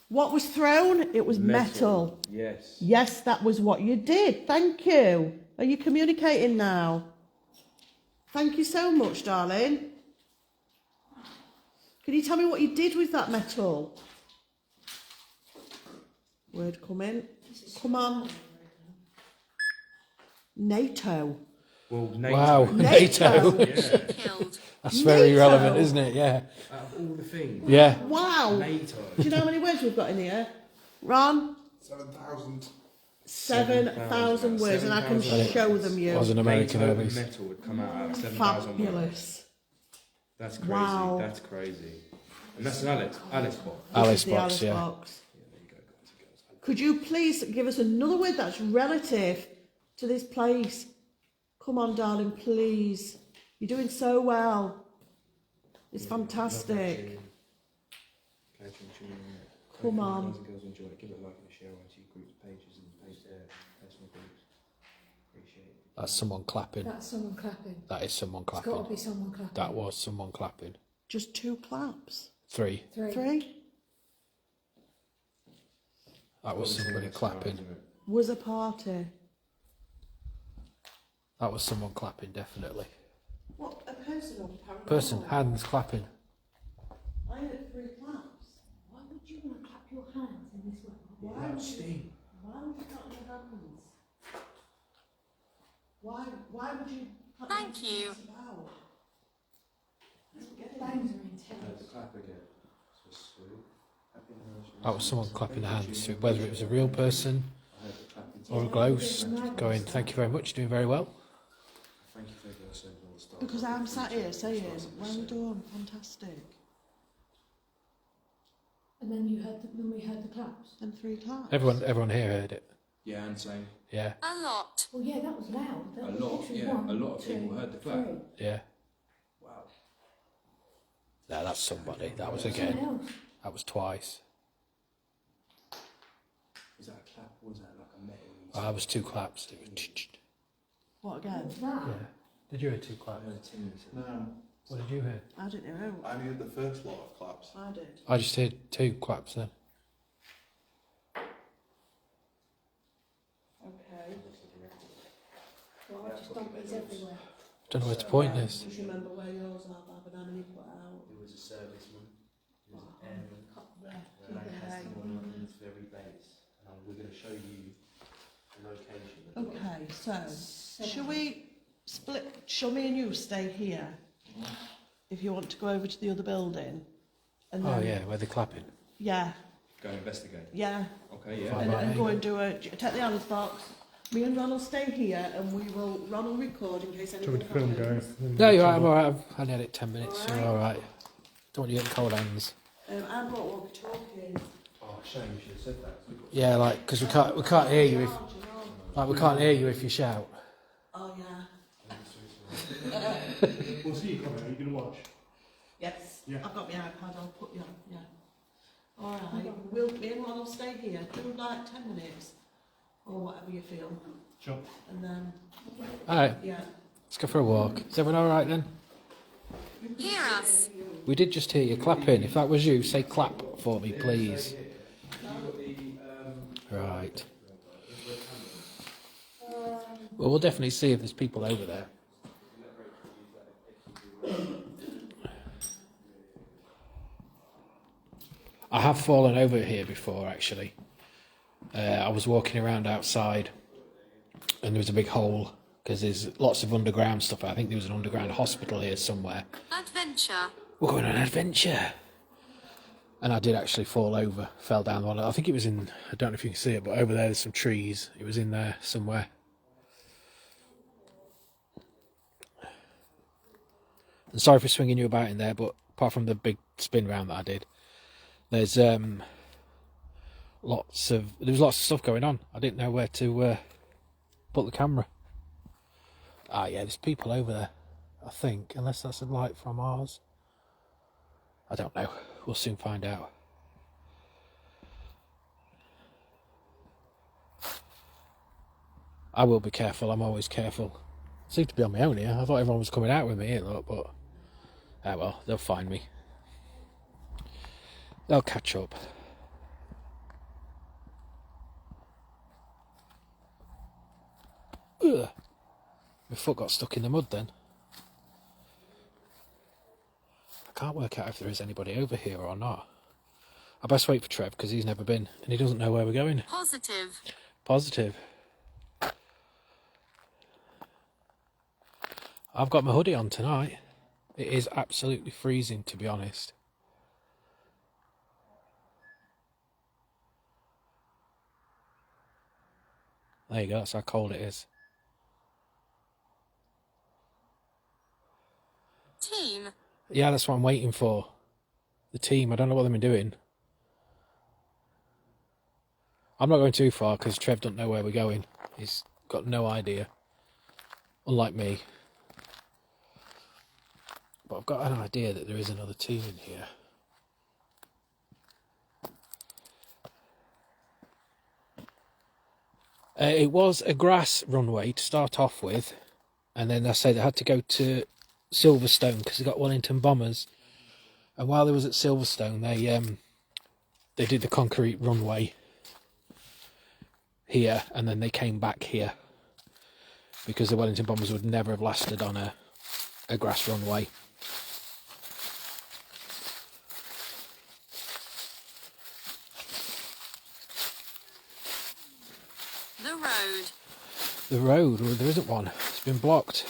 What was thrown? It was metal. Yes. Yes, that was what you did. Thank you. Are you communicating now? Thank you so much, darling. Can you tell me what you did with that metal? Word coming. Come on. NATO. Well, NATO. Wow, NATO. NATO. Killed. That's very NATO. relevant, isn't it? Yeah. Out of all the things. Yeah. Wow. NATO. Do you know how many words we've got in here? Ron? 7,000. 7,000 words, and I can 7,000. show them It was you. an American NATO Airways. metal would come out of 7,000 words. Fabulous. That's crazy. Wow. That's crazy. And that's an Alice box. Alice This is the box, Alice yeah. box. Yeah, there you go, guys and girls. Could you please give us another word that's relative to this place? Come on, darling, please. You're doing so well. It's fantastic. Come on. Guys and girls enjoy it. Give it a like and a share onto your groups, pages and personal groups. Appreciate it. That's someone clapping. That's someone clapping. That is someone It's got to clapping. be someone clapping. That was someone clapping. Just 2 claps. 3. 3. 3 That was somebody clapping. was a party. That was someone clapping, definitely. What, a person or paranormal? Person, hands clapping. I heard 3 claps. Why would you want to clap your hands in this way? Why would you, Steam. why would you clap your hands? Why would you clap Thank your you. hands about? Bangs are The intense. clap again. So sweet. Happy anniversary. That was someone clapping the hands. Whether it was a real person I heard the clapping. or a ghost, going, thank you very much, doing very well. Thank you for the send all the stuff. Because I'm sat here saying, well done, fantastic. And then we heard the claps. And 3 claps. Everyone here heard it. Yeah, and same. Yeah, A lot. Well, yeah, that was loud. That A was lot, literally yeah, 1, a lot of 2, people heard the clap. 3. yeah. Wow. No, that's somebody. That was Someone again. else. That was twice. Was that a clap or was that like a metal? That was 2 claps. It was What again? What was that? yeah. Did you hear 2 I claps? heard a tin. No, What did you hear? I didn't know. I heard the first lot of claps. I did. I just heard 2 claps then. Okay. Well, I just dump these everywhere. Don't know where to point this. Just remember where yours are, Bob, and how many put out. It was a serviceman. It was an airman. Cut there. And I had someone on this very base. And we're going to show you the location. Okay, so shall we split? Shall me and you stay here? If you want to go over to the other building, and Oh then yeah, where they're clapping. yeah, Go investigate. yeah, Okay, yeah. Fine. and go and do a take the Alice box. Me and Ron will stay here, and Ron will record in case anything happens. No, you're right. I'm alright. I've only had it 10 minutes. So you're alright. Don't want you getting cold hands. I brought walkie-talkie. Oh, shame you should have said that. Yeah, like, because we can't hear you we can't hear you if you shout. Oh yeah. We'll see you coming. Are you going to watch? Yes. Yeah. I've got my iPad. I'll put you on. Yeah. All right. Me and Ron will stay here. Do like 10 minutes or whatever you feel, Sure. and then Alright, yeah. let's go for a walk. Is everyone alright then? Hear us. We did just hear you clapping. If that was you, say clap for me, please. Right. Well, we'll definitely see if there's people over there. I have fallen over here before, actually. I was walking around outside, and there was a big hole, because there's lots of underground stuff. I think there was an underground hospital here somewhere. Adventure. We're going on an adventure. And I did actually fall over, fell down one. I think it was in, I don't know if you can see it, but over there there's some trees. It was in there somewhere. And sorry for swinging you about in there, but apart from the big spin round that I did, there's lots of stuff going on. I didn't know where to put the camera. Ah, yeah, there's people over there, I think, unless that's a light from ours. I don't know. We'll soon find out. I will be careful. I'm always careful. I seem to be on my own here. I thought everyone was coming out with me, look, but ah well, they'll find me. They'll catch up. Ugh. My foot got stuck in the mud then. I can't work out if there is anybody over here or not. I best wait for Trev because he's never been and he doesn't know where we're going. Positive. Positive. I've got my hoodie on tonight. It is absolutely freezing, to be honest. There you go, that's how cold it is. Team. Yeah, that's what I'm waiting for. The team, I don't know what they've been doing. I'm not going too far because Trev doesn't know where we're going. He's got no idea. Unlike me. But I've got an idea that there is another team in here. It was a grass runway to start off with. And then I say they had to go to Silverstone because they got Wellington Bombers. And while they was at Silverstone, they did the concrete runway here, and then they came back here because the Wellington Bombers would never have lasted on a grass runway. The road. The road, well, there isn't one. It's been blocked.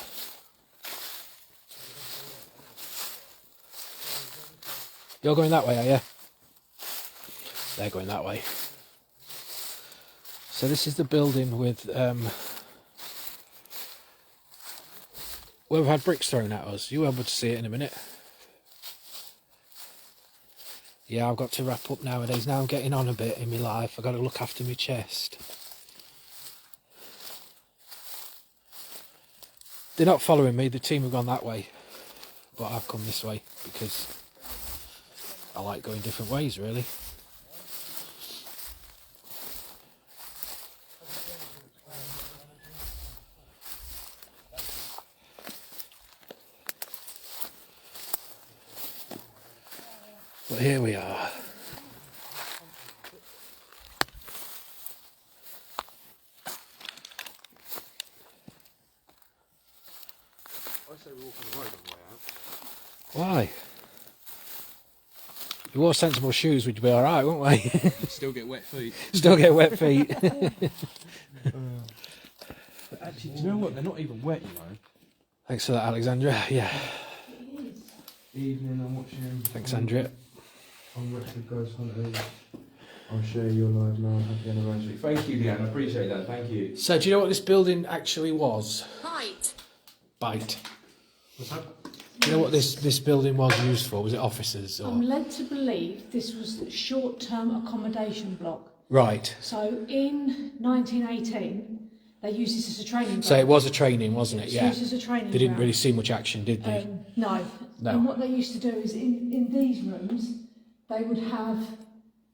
You're going that way, are you? They're going that way. So this is the building with where we've had bricks thrown at us. You'll be able to see it in a minute. Yeah, I've got to wrap up nowadays. Now I'm getting on a bit in my life. I've got to look after my chest. They're not following me. The team have gone that way. But I've come this way because I like going different ways, really. But here we are. I say we walk on the road on the way out. Why? If you wore sensible shoes, we'd be alright, wouldn't we? Still get wet feet. Still get wet feet. Actually, do you know what? They're not even wet, you know. Thanks for that, Alexandra. Yeah. Evening, I'm watching. Thanks, Andrea. I'm watching Ghost Hunters. I'll share your live now. Happy anniversary. Thank you, Leanne. I appreciate that. Thank you. So, do you know what this building actually was? Bite. Bite. What's that? Do you know what this building was used for? Was it offices or? I'm led to believe this was a short-term accommodation block. Right. So in 1918, they used this as a training ground. So it was a training, wasn't it? It's Yeah. used as a training They didn't ground. really see much action, did they? No. No. And what they used to do is in these rooms, they would have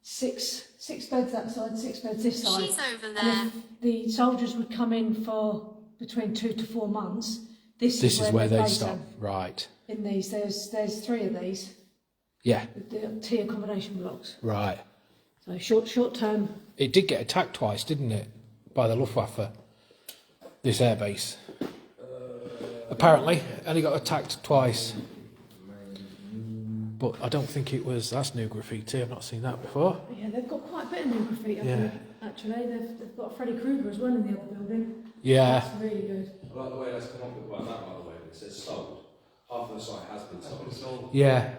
six beds that side, 6 beds this side. She's over there. And if the soldiers would come in for between 2 to 4 months, this This is where they'd they base stop. them. Right. In these, there's 3 of these, Yeah. the T accommodation blocks. Right. So short term. It did get attacked twice, didn't it? By the Luftwaffe. This airbase. Apparently, only got attacked twice. But I don't think it was. That's new graffiti. I've not seen that before. Yeah, they've got quite a bit of new graffiti. I think, actually, they've got a Freddy Krueger as well in the other building. Yeah. That's really good. I like the way that's come up with that, by the way. It says sold. Half of the site has been sold. Yeah.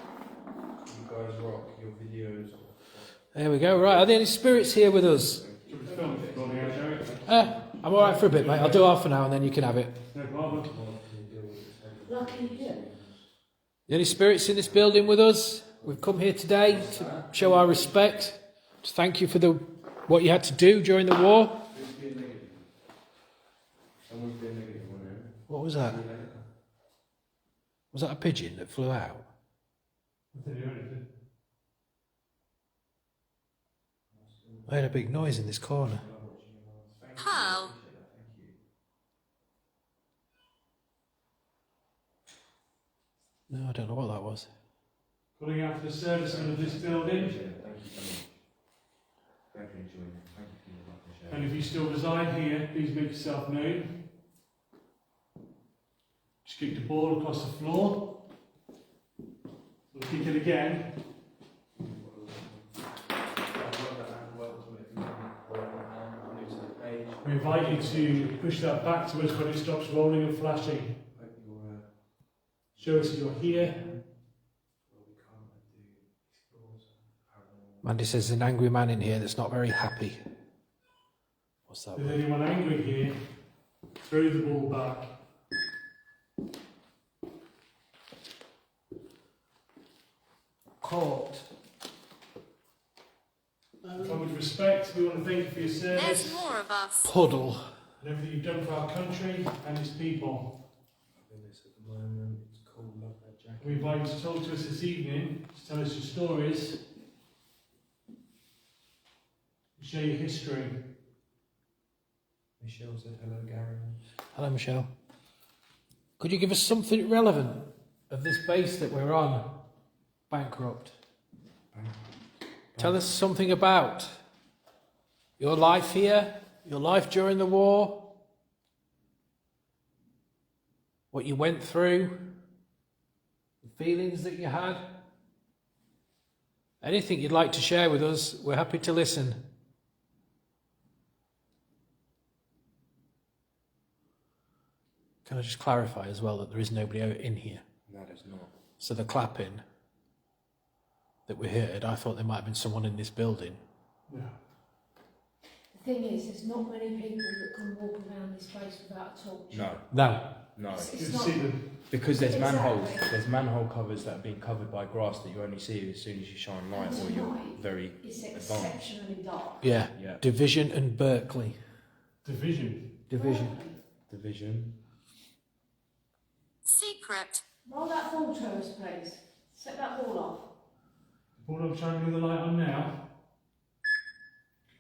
You guys rock your videos. There we go. Right. Are there any spirits here with us? I'm all right for a bit, mate. I'll do half an hour and then you can have it. Lucky you. Any spirits in this building with us? We've come here today to show our respect, to thank you for what you had to do during the war. What was that? Was that a pigeon that flew out? I heard a big noise in this corner. Pearl. No, I don't know what that was. Calling out for the servicemen of this building. And if you still reside here, please make yourself known. Just kick the ball across the floor. We'll kick it again. We invite you to push that back to us when it stops rolling and flashing. Show us that you're here. Mandy says there's an angry man in here that's not very happy. What's that If word? there's anyone angry here, throw the ball back. Court. Come with respect, we want to thank you for your There's service more of us. Puddle. and everything you've done for our country and its people. We invite you to talk to us this evening, to tell us your stories, share your history. Michelle said hello, Gary. Hello, Michelle. Could you give us something relevant of this base that we're on? Bankrupt. Tell us something about your life here, your life during the war, what you went through, the feelings that you had. Anything you'd like to share with us, we're happy to listen. Can I just clarify as well that there is nobody out in here? No, there's not. So the clapping that we heard, I thought there might have been someone in this building. Yeah. The thing is, there's not many people that can walk around this place without a torch. No, No. no. It's Good to not, see them. Because there's Exactly. manholes. There's manhole covers that have been covered by grass that you only see as soon as you shine light, or you're Tonight, very it's advanced. exceptionally dark. Yeah. Yeah. Division and Berkeley. Division. Division. Division. Secret. Roll that ball to us, please. Set that ball off. Ball I'm shining the light on now.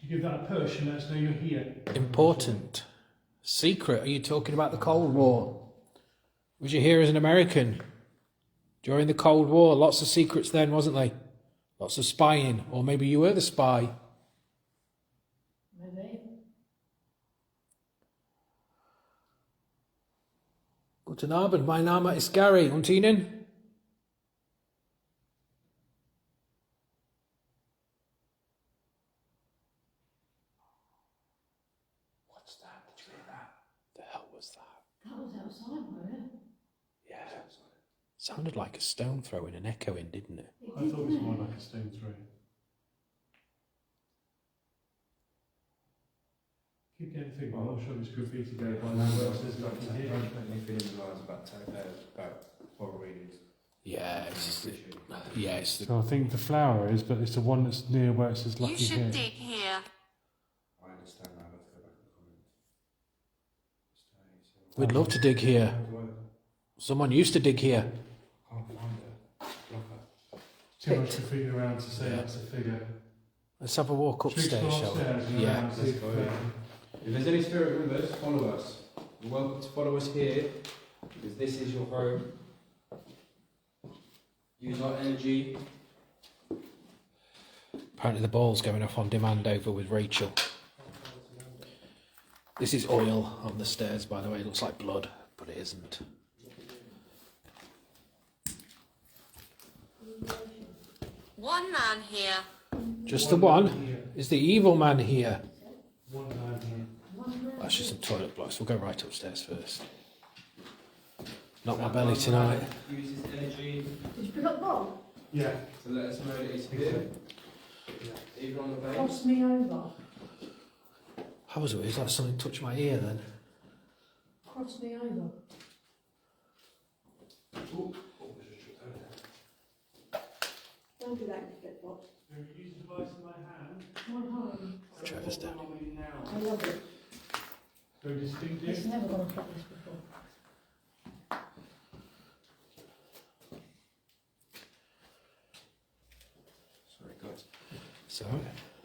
Could you give that a push and let us know you're here? Important. Secret. Are you talking about the Cold War? Was you here as an American during the Cold War? Lots of secrets then, wasn't there? Lots of spying. Or maybe you were the spy. Maybe. Guten Abend, mein Name ist Gary. Und Ihnen? What's that? Did you hear that? The hell was that? That was outside, wasn't it? Yeah. Sounded like a stone throwing and echoing, didn't it? It I did, thought it was didn't more it? like a stone throw. Keep getting things. I'm not sure if it's graffiti day by now. What else is Don't here? make me feel in the lines about horror readings. Yeah, it's the So I think the flower is, but it's the one that's near where it says You lucky should here. dig here. I understand now. Let's go back to the comment. We'd love to dig here. Someone used to dig here. Can't find it. Blocker. Too much graffiti around to say that's a figure. Let's have a walk upstairs, shall we? Yeah. Let's go. If there's any spirit with us, follow us. You're welcome to follow us here, because this is your home. Use our energy. Apparently the ball's going off on demand over with Rachel. This is oil on the stairs, by the way. It looks like blood, but it isn't. One man here. Just the one? Is the evil man here? One man here. That's just some toilet blocks. We'll go right upstairs first. Not my belly tonight. Use his energy Did you pick up the ball? Yeah. to let us know that he's here. Even on the base. Cross me over. How was it? Is that something touched my ear then? Cross me over. Don't do that, you get box. Use the device in my hand. My home. Trevor's down. I love it. Very distinctive. It's never gone off like this before. Sorry, guys. So,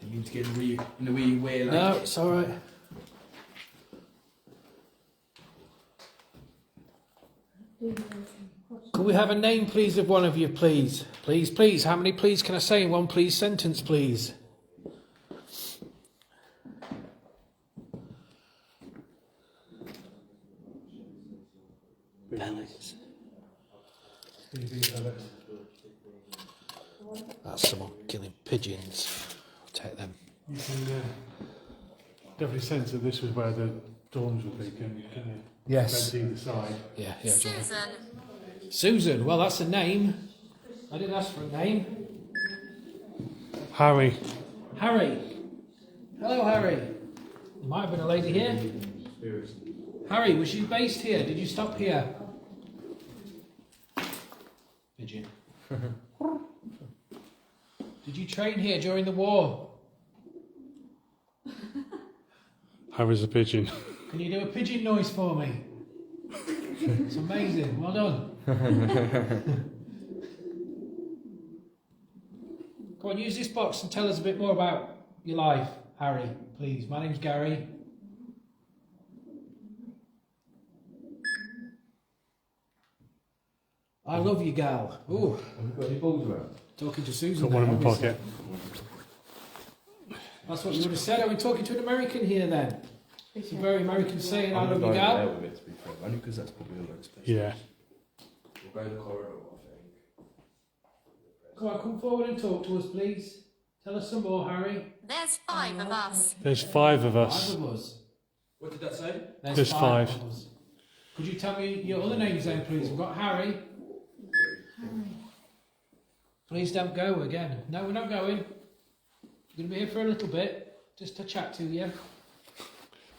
You need to get in the wee way like no, it's alright. Could we have a name, please, of one of you, please? Please, please. How many please can I say in one please sentence, please? Bellies. That's someone killing pigeons. I'll take them. You can definitely sense that this was where the dorms would be, can you? Yes. Beds either side. Yeah, yeah, John. Susan. Susan, well, that's a name. I didn't ask for a name. Harry. Harry. Hello, Harry. There might have been a lady here. Harry, was you based here? Did you stop here? Pigeon. Did you train here during the war? Harry's a pigeon. Can you do a pigeon noise for me? It's amazing. Well done. Go on, use this box and tell us a bit more about your life, Harry, please. My name's Gary. I love you, gal. Ooh, Have you got any balls around? talking to Susan. Got one in there, my obviously. pocket. That's what you would have said. Are we talking to an American here then? It's a very American saying, I I'm love gonna you, go over gal. there with it, to be fair. Only because that's probably all that's best. Yeah. We'll go in the corridor, I think. Come on, come forward and talk to us, please. Tell us some more, Harry. There's 5 of us. There's 5 of Five us. of us. What did that say? There's five. of us. Could you tell me your other names then, please? We've got Harry. Please don't go again. No, we're not going. We're going to be here for a little bit, just to chat to you.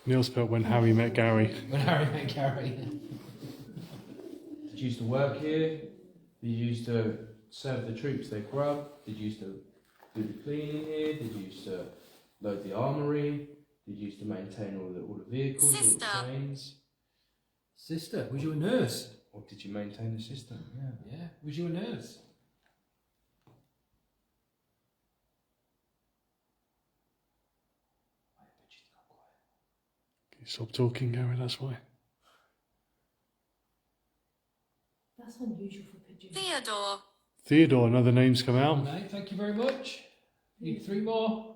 Neil spelt when Harry met Gary. When Harry met Gary. Did you used to work here? Did you used to serve the troops their grub? Did you used to do the cleaning here? Did you used to load the armoury? Did you used to maintain all the vehicles, Sister. all the trains? Sister, was you a nurse? Or did you maintain the system? Yeah. Yeah, was you a nurse? Can you stop talking, Gary? That's why. That's unusual for pigeons. Theodore. Theodore, another name's come out. No, thank you very much. Need 3 more.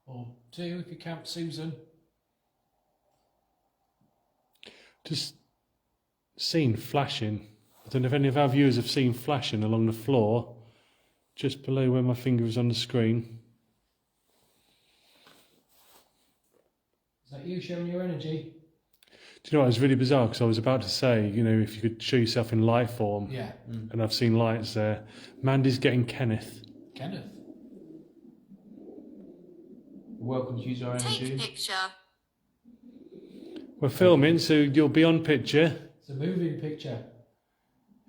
Or 2 if you count Susan. Just seen flashing. I don't know if any of our viewers have seen flashing along the floor, just below where my finger is on the screen. Is that you showing your energy? Do you know what? It was really bizarre because I was about to say, you know, if you could show yourself in light form, Yeah. and I've seen lights there. Mandy's getting Kenneth. Kenneth. welcome to use our Take energy. picture. We're filming, so you'll be on picture. It's a moving picture.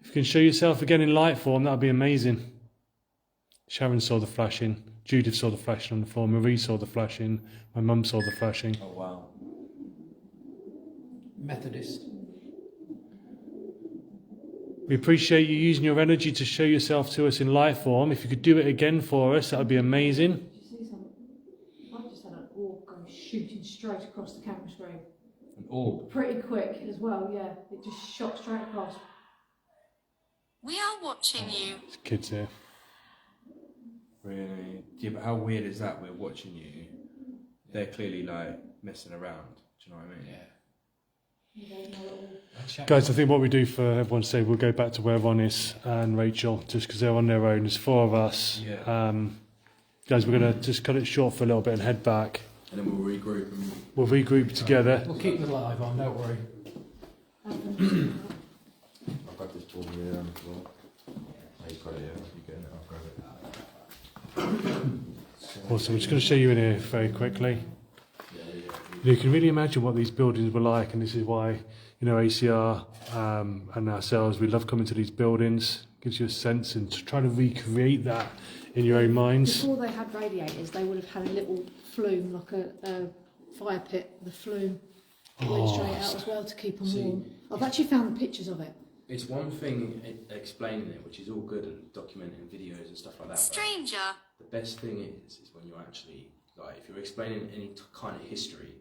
If you can show yourself again in light form, that'd be amazing. Sharon saw the flashing. Judith saw the flashing on the floor. Marie saw the flashing. My mum saw the flashing. Oh wow. Methodist. We appreciate you using your energy to show yourself to us in light form. If you could do it again for us, that would be amazing. Did you see something? I just had an orb go shooting straight across the camera screen. An orb. Pretty quick as well, yeah. It just shot straight across. We are watching you. There's kids here. Really? Yeah, but how weird is that? We're watching you. They're clearly like messing around. Do you know what I mean? Yeah. Guys, I think what we do for everyone's sake, we'll go back to where Ron is and Rachel, just because they're on their own. There's 4 of us. Yeah. Guys, we're going to just cut it short for a little bit and head back. And then we'll regroup and We'll regroup together. We'll keep the live on, don't worry. I've got this tool here on the floor. Oh, you've got it here. You get it? I'll grab it. Awesome. I'm just going to show you in here very quickly. You can really imagine what these buildings were like, and this is why, you know, ACR and ourselves, we love coming to these buildings. Gives you a sense and to try to recreate that in your own minds. Before they had radiators, they would have had a little flume, like a fire pit. The flume went straight out as well to keep them warm. I've actually found the pictures of it. it's one thing explaining it, which is all good and documenting videos and stuff like that. Stranger. The best thing is when you're actually, like, if you're explaining any kind of history,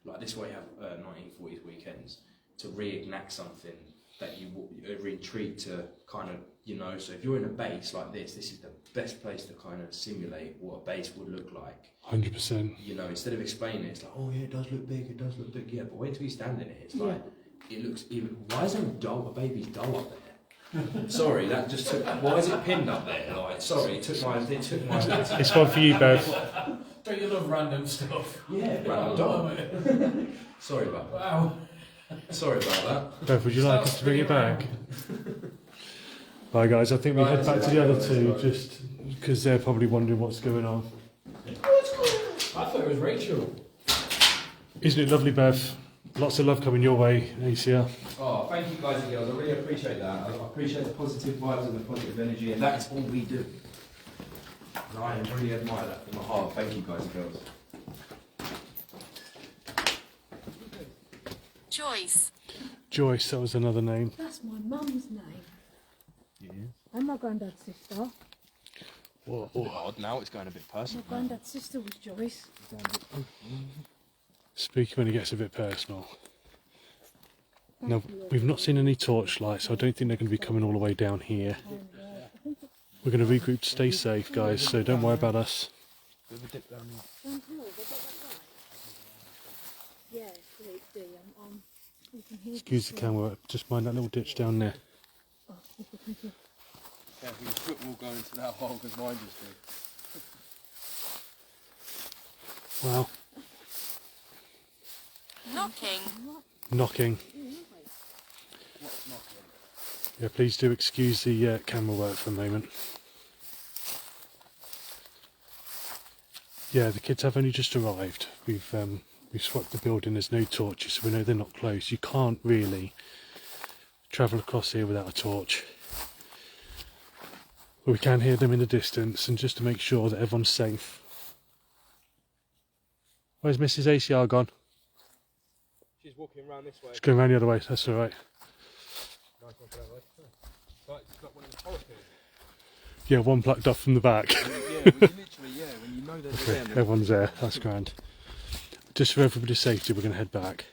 like this way you have 1940s weekends, to reenact something that you retreat to kind of, you know, so if you're in a base like this is the best place to kind of simulate what a base would look like. 100%. You know, instead of explaining it, it's like, oh yeah, it does look big, yeah, but wait till you stand in it, it's like, it looks even, why is there a baby's doll up there? Sorry, that just took, why is it pinned up there? Like, sorry, it took my It's one for you, Bev. Don't you love random stuff? yeah, random doll. Sorry about that. Wow. Sorry about that. Bev, would you like us to bring it back? Right, guys, I think we head back to the other two, just because they're probably wondering what's going on. I thought it was Rachel. Isn't it lovely, Bev? Lots of love coming your way, ACR. Oh, thank you guys and girls, I really appreciate that. I appreciate the positive vibes and the positive energy, and that is all we do. And I really admire that from my heart. Thank you guys and girls. Joyce. Joyce, that was another name. That's my mum's name. Yeah. And my granddad's sister. Whoa. Odd now, it's going a bit My personal. granddad's sister was Joyce. Spooky when it gets a bit personal. Now, we've not seen any torchlights, so I don't think they're going to be coming all the way down here. We're going to regroup to stay safe, guys, so don't worry about us. Excuse the camera, just mind that little ditch down there. Yeah, your foot will go into that hole because mine just did. Wow. Knocking. Knocking. Yeah, please do excuse the camera work for a moment. Yeah, the kids have only just arrived. We've swept the building, there's no torches, so we know they're not close. You can't really travel across here without a torch. But we can hear them in the distance, and just to make sure that everyone's safe. Where's Mrs. ACR gone? She's walking around this way. She's going around the other way, that's alright. Nice one for that way. Right, it's got one of the forest hills. Yeah, one plucked off from the back. Yeah, literally, yeah, when you know they're Okay, there. everyone's there, that's grand. Just for everybody's safety, we're going to head back.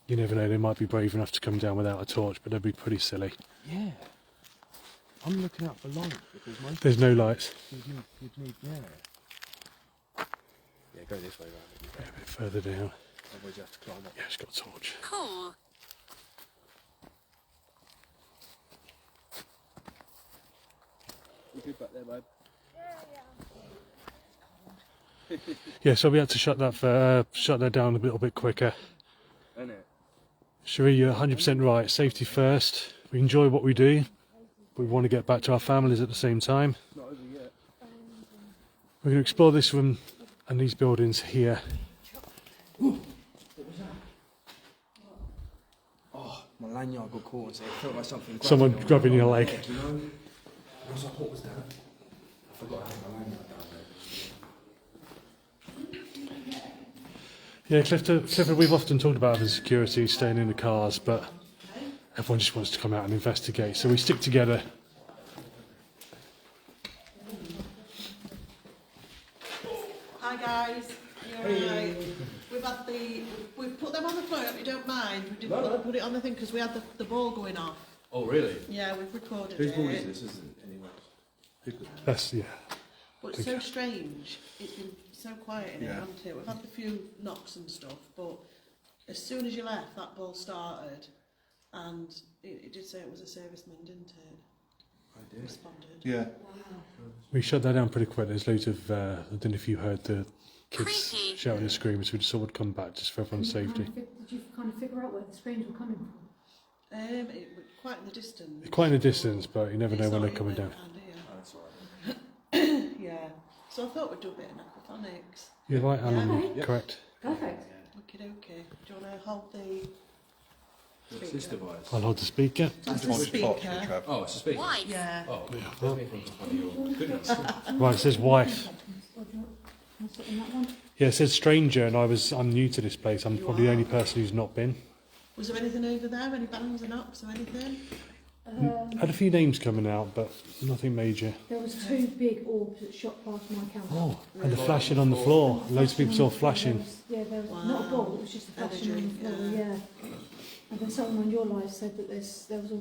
You never know, they might be brave enough to come down without a torch, but they'd be pretty silly. Yeah. I'm looking out for light because most There's no lights. you'd need, yeah. Yeah, go this way round. Yeah, a bit further down. Otherwise you have to climb up. Yeah, it's got a torch. Cool. You good back there, babe? Yeah, so we had to shut that down a little bit quicker. Isn't it? Cherie, you're 100% right. Safety first. We enjoy what we do. we want to get back to our families at the same time. We're going to explore this room and these buildings here. Oh, my lanyard got caught and so it felt like something. Someone grabbing me on grabbing my your neck, leg. You know? I was like, what was that? I forgot to have my lanyard down there. Yeah, Clifford, we've often talked about having security, staying in the cars, but everyone just wants to come out and investigate, so we stick together. Hi guys. You're right. We've put them on the floor. If you don't mind, we didn't put it on the thing because we had the ball going off. Oh, really? Yeah, we've recorded Whose it. ball is this? Isn't it anyway? That's, yeah. But it's so strange. It's been so quiet in here, Yeah. hasn't it? We've had a few knocks and stuff, but as soon as you left, that ball started, and it did say it was a serviceman, didn't it? I did. Responded. Yeah. We shut that down pretty quick. There's loads of, I don't know if you heard the kids Creepy. shouting and screaming, so we just thought we'd come back just for everyone's safety. Did you kind of figure out where the screams were coming from? It was quite in the distance. Quite in the distance, but you never know It's when not they're coming even down. around here. Oh, that's alright. Yeah. So I thought we'd do a bit of necrophonics. You're right, Alan, Yeah. correct. Perfect. Okay, okay. Do you want to hold the What's this device? I'll hold the speaker. That's the Which part, speaker. Trev? Oh, it's a speaker. Wife. Yeah. Oh, definitely from one of your goodness. Right, it says wife. Or do you want to sit in that one? Yeah, it says stranger, and I'm new to this place. I'm You probably the are? only person who's not been. Was there anything over there? Any bangs or knocks or anything? Had a few names coming out, but nothing major. There was 2 big orbs that shot past my camera. Oh, and the flashing on the floor. Loads of people saw flashing. There was Wow. not a ball, it was just a flashing on the Energy, floor, yeah. And then someone on your live said that there was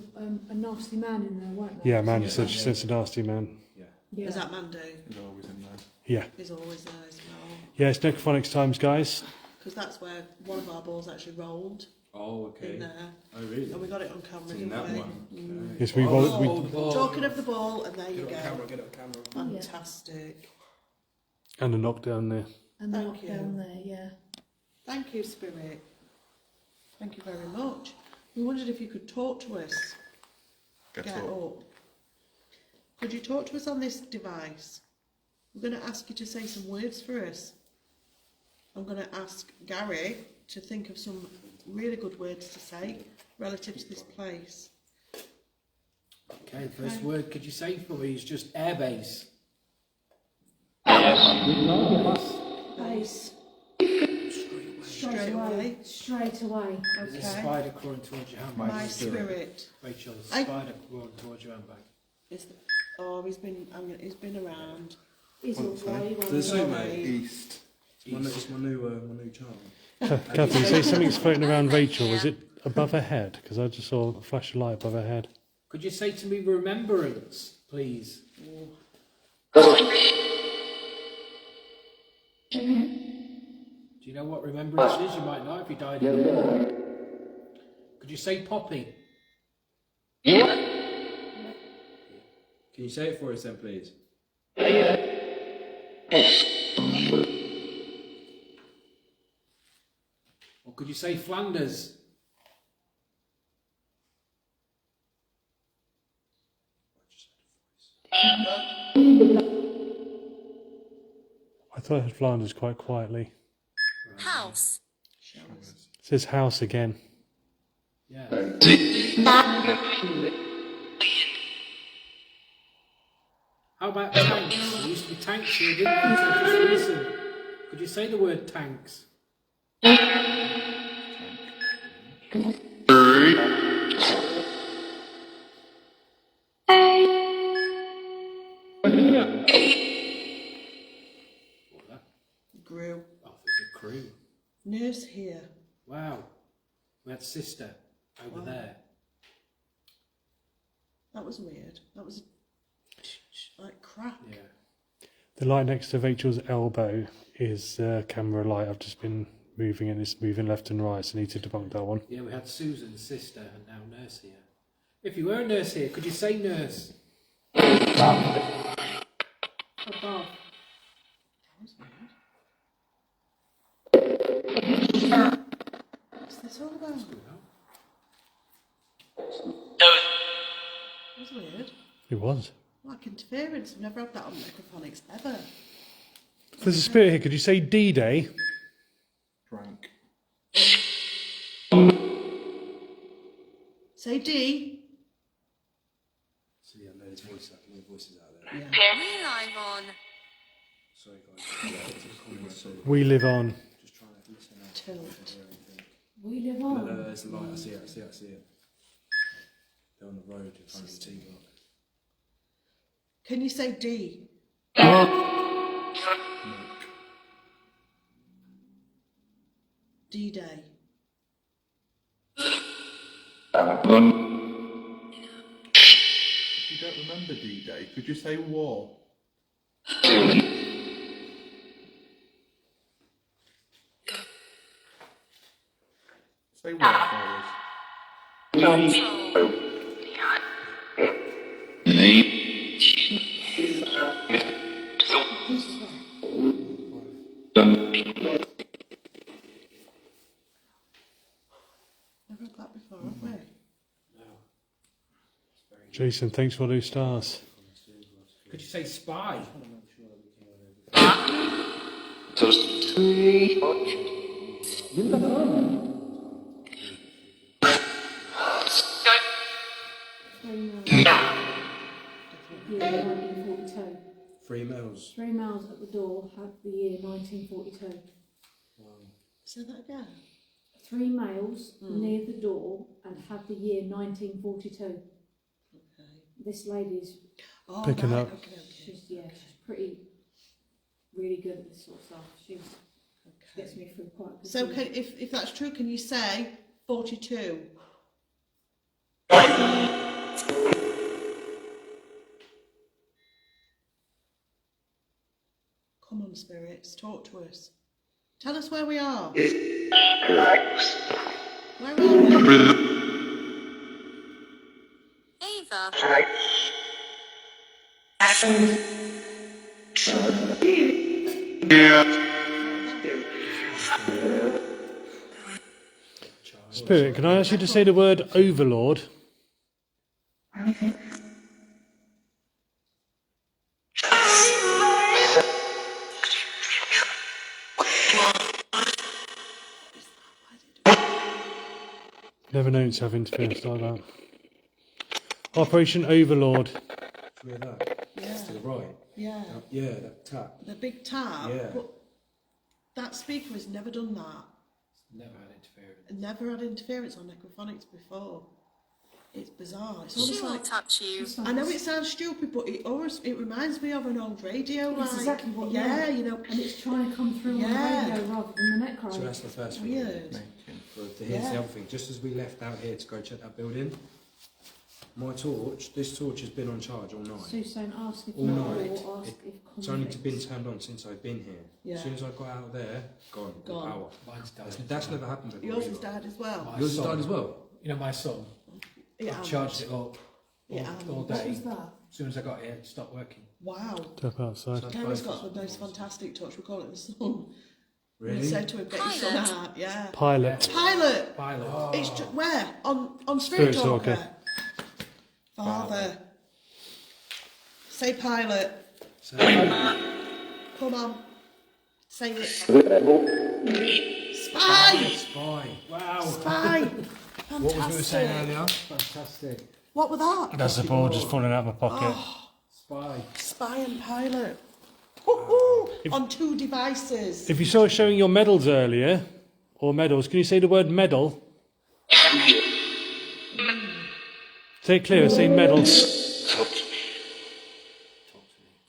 a nasty man in there, weren't there? Yeah, Amanda said she sensed a nasty man. Yeah. Is that Mandy? He's always in there. Yeah. He's always there as well. Yeah, it's necrophonics times, guys. Because that's where one of our balls actually rolled Oh, in okay. there. Oh, really? And we got it on camera, Seen didn't that we? one. Okay. Yes, we Talking of the ball, and there you Get it on camera, go. get it on camera. Fantastic. and a knockdown there. And the Thank lockdown you. there, yeah. Thank you, Spirit. Thank you very much. We wondered if you could talk to us. Get Get up. up. Could you talk to us on this device? We're going to ask you to say some words for us. I'm going to ask Gary to think of some really good words to say relative to this place. Okay, first word could you say for me is just airbase. Base. Straight away. Straight away. There's a Okay. spider crawling towards your handbag. My spirit. Rachel, there's a I- spider crawling towards your handbag. Is the, he's been around. Is all way. There's so many. East. It's my new charm. Catherine, you say something's floating around Rachel. Was it above her head? Because I just saw a flash of light above her head. Could you say to me remembrance, please? Do you know what remembrance is? You might know if you died in there. Could you say poppy? Can you say it for us then, please? Or could you say Flanders? I thought I heard Flanders quite quietly. House. It says house again. Yeah. How about tanks? There used to be tanks here, didn't there? So just listen. Could you say the word tanks? What was that? Grew. Oh, there's a crew. Nurse here. Wow. We had sister over Wow. there. That was weird. That was like crack. Yeah. The light next to Rachel's elbow is camera light. I've just been moving and it's moving left and right, so I need to debunk that one. Yeah, we had Susan, sister, and now nurse here. If you were a nurse here, could you say nurse? Above. That was weird. What's this all about? was weird. It was. Like interference. I've never had that on microphonics ever. There's a spirit here. Could you say D-Day? Drank. Say D. So yeah, loads of voices. I can hear voices out there. Yeah. We live on. Sorry guys. We live on. Just trying to listen out. Tilt. We live No, on. there's a light. I see it. They're on the road in front of the T block. Can you say D? D-Day. If you don't remember D-Day, could you say war? Say war for us. Never had that before, have we? Jason, thanks for those stars. Could you say spy? Year 1942. 3 mils. 3 miles at the door had the year 1942. Say that again. 3 males near the door and had the year 1942. Okay. This lady's, Oh, Picking right, up. Okay, okay. she's pretty, really good at this sort of stuff. She gets me through quite a good So deal. can, if that's true, can you say 42? Come on, spirits, talk to us. Tell us where we are. Where are we? Ava. Spirit, can I ask you to say the word overlord? Never known to have interference like that. Operation Overlord. Can you hear that? Yeah. To the right. Yeah. Yeah, that tap. The big tab. Yeah. But that speaker has never done that. Never had interference. And never had interference on necrophonics before. It's bizarre. It's She almost will like, touch you. I know it sounds stupid, but it reminds me of an old radio. It's like, exactly what, yeah, you know. and it's trying to come through Yeah. on the radio rather than the necro. So that's the first thing. Weird. But here's the other thing. Just as we left out here to go check that building, my torch, this torch has been on charge all night. Sue's saying ask if All not, night. or ask if It's only convicts. been turned on since I've been here. Yeah. As soon as I got out there, gone. Gone. Power. Mine's died. That's never happened before. Yours has either. died as well. My Yours has son- died as well. You know, my son, Yeah, I charged it up Yeah, all What day. was that? As soon as I got here, it stopped working. Wow. Step outside. So- Gary's got the most fantastic touch. We call it the sun. We Really? say to him, get your son Pilot. out. Yeah. Pilot. Pilot. Pilot. It's where? On Spirit Spirit Talker. Talker. Father. Say pilot. So, Come on. Say it. Spy! spy. Wow. Spy! What was we were saying Fantastic. earlier? Fantastic. What was that? That's the ball just falling out of my pocket. Spy. Spy and pilot. Woohoo! On 2 devices. If you saw us showing your medals earlier, or medals, can you say the word medal? Say it clear, say medals.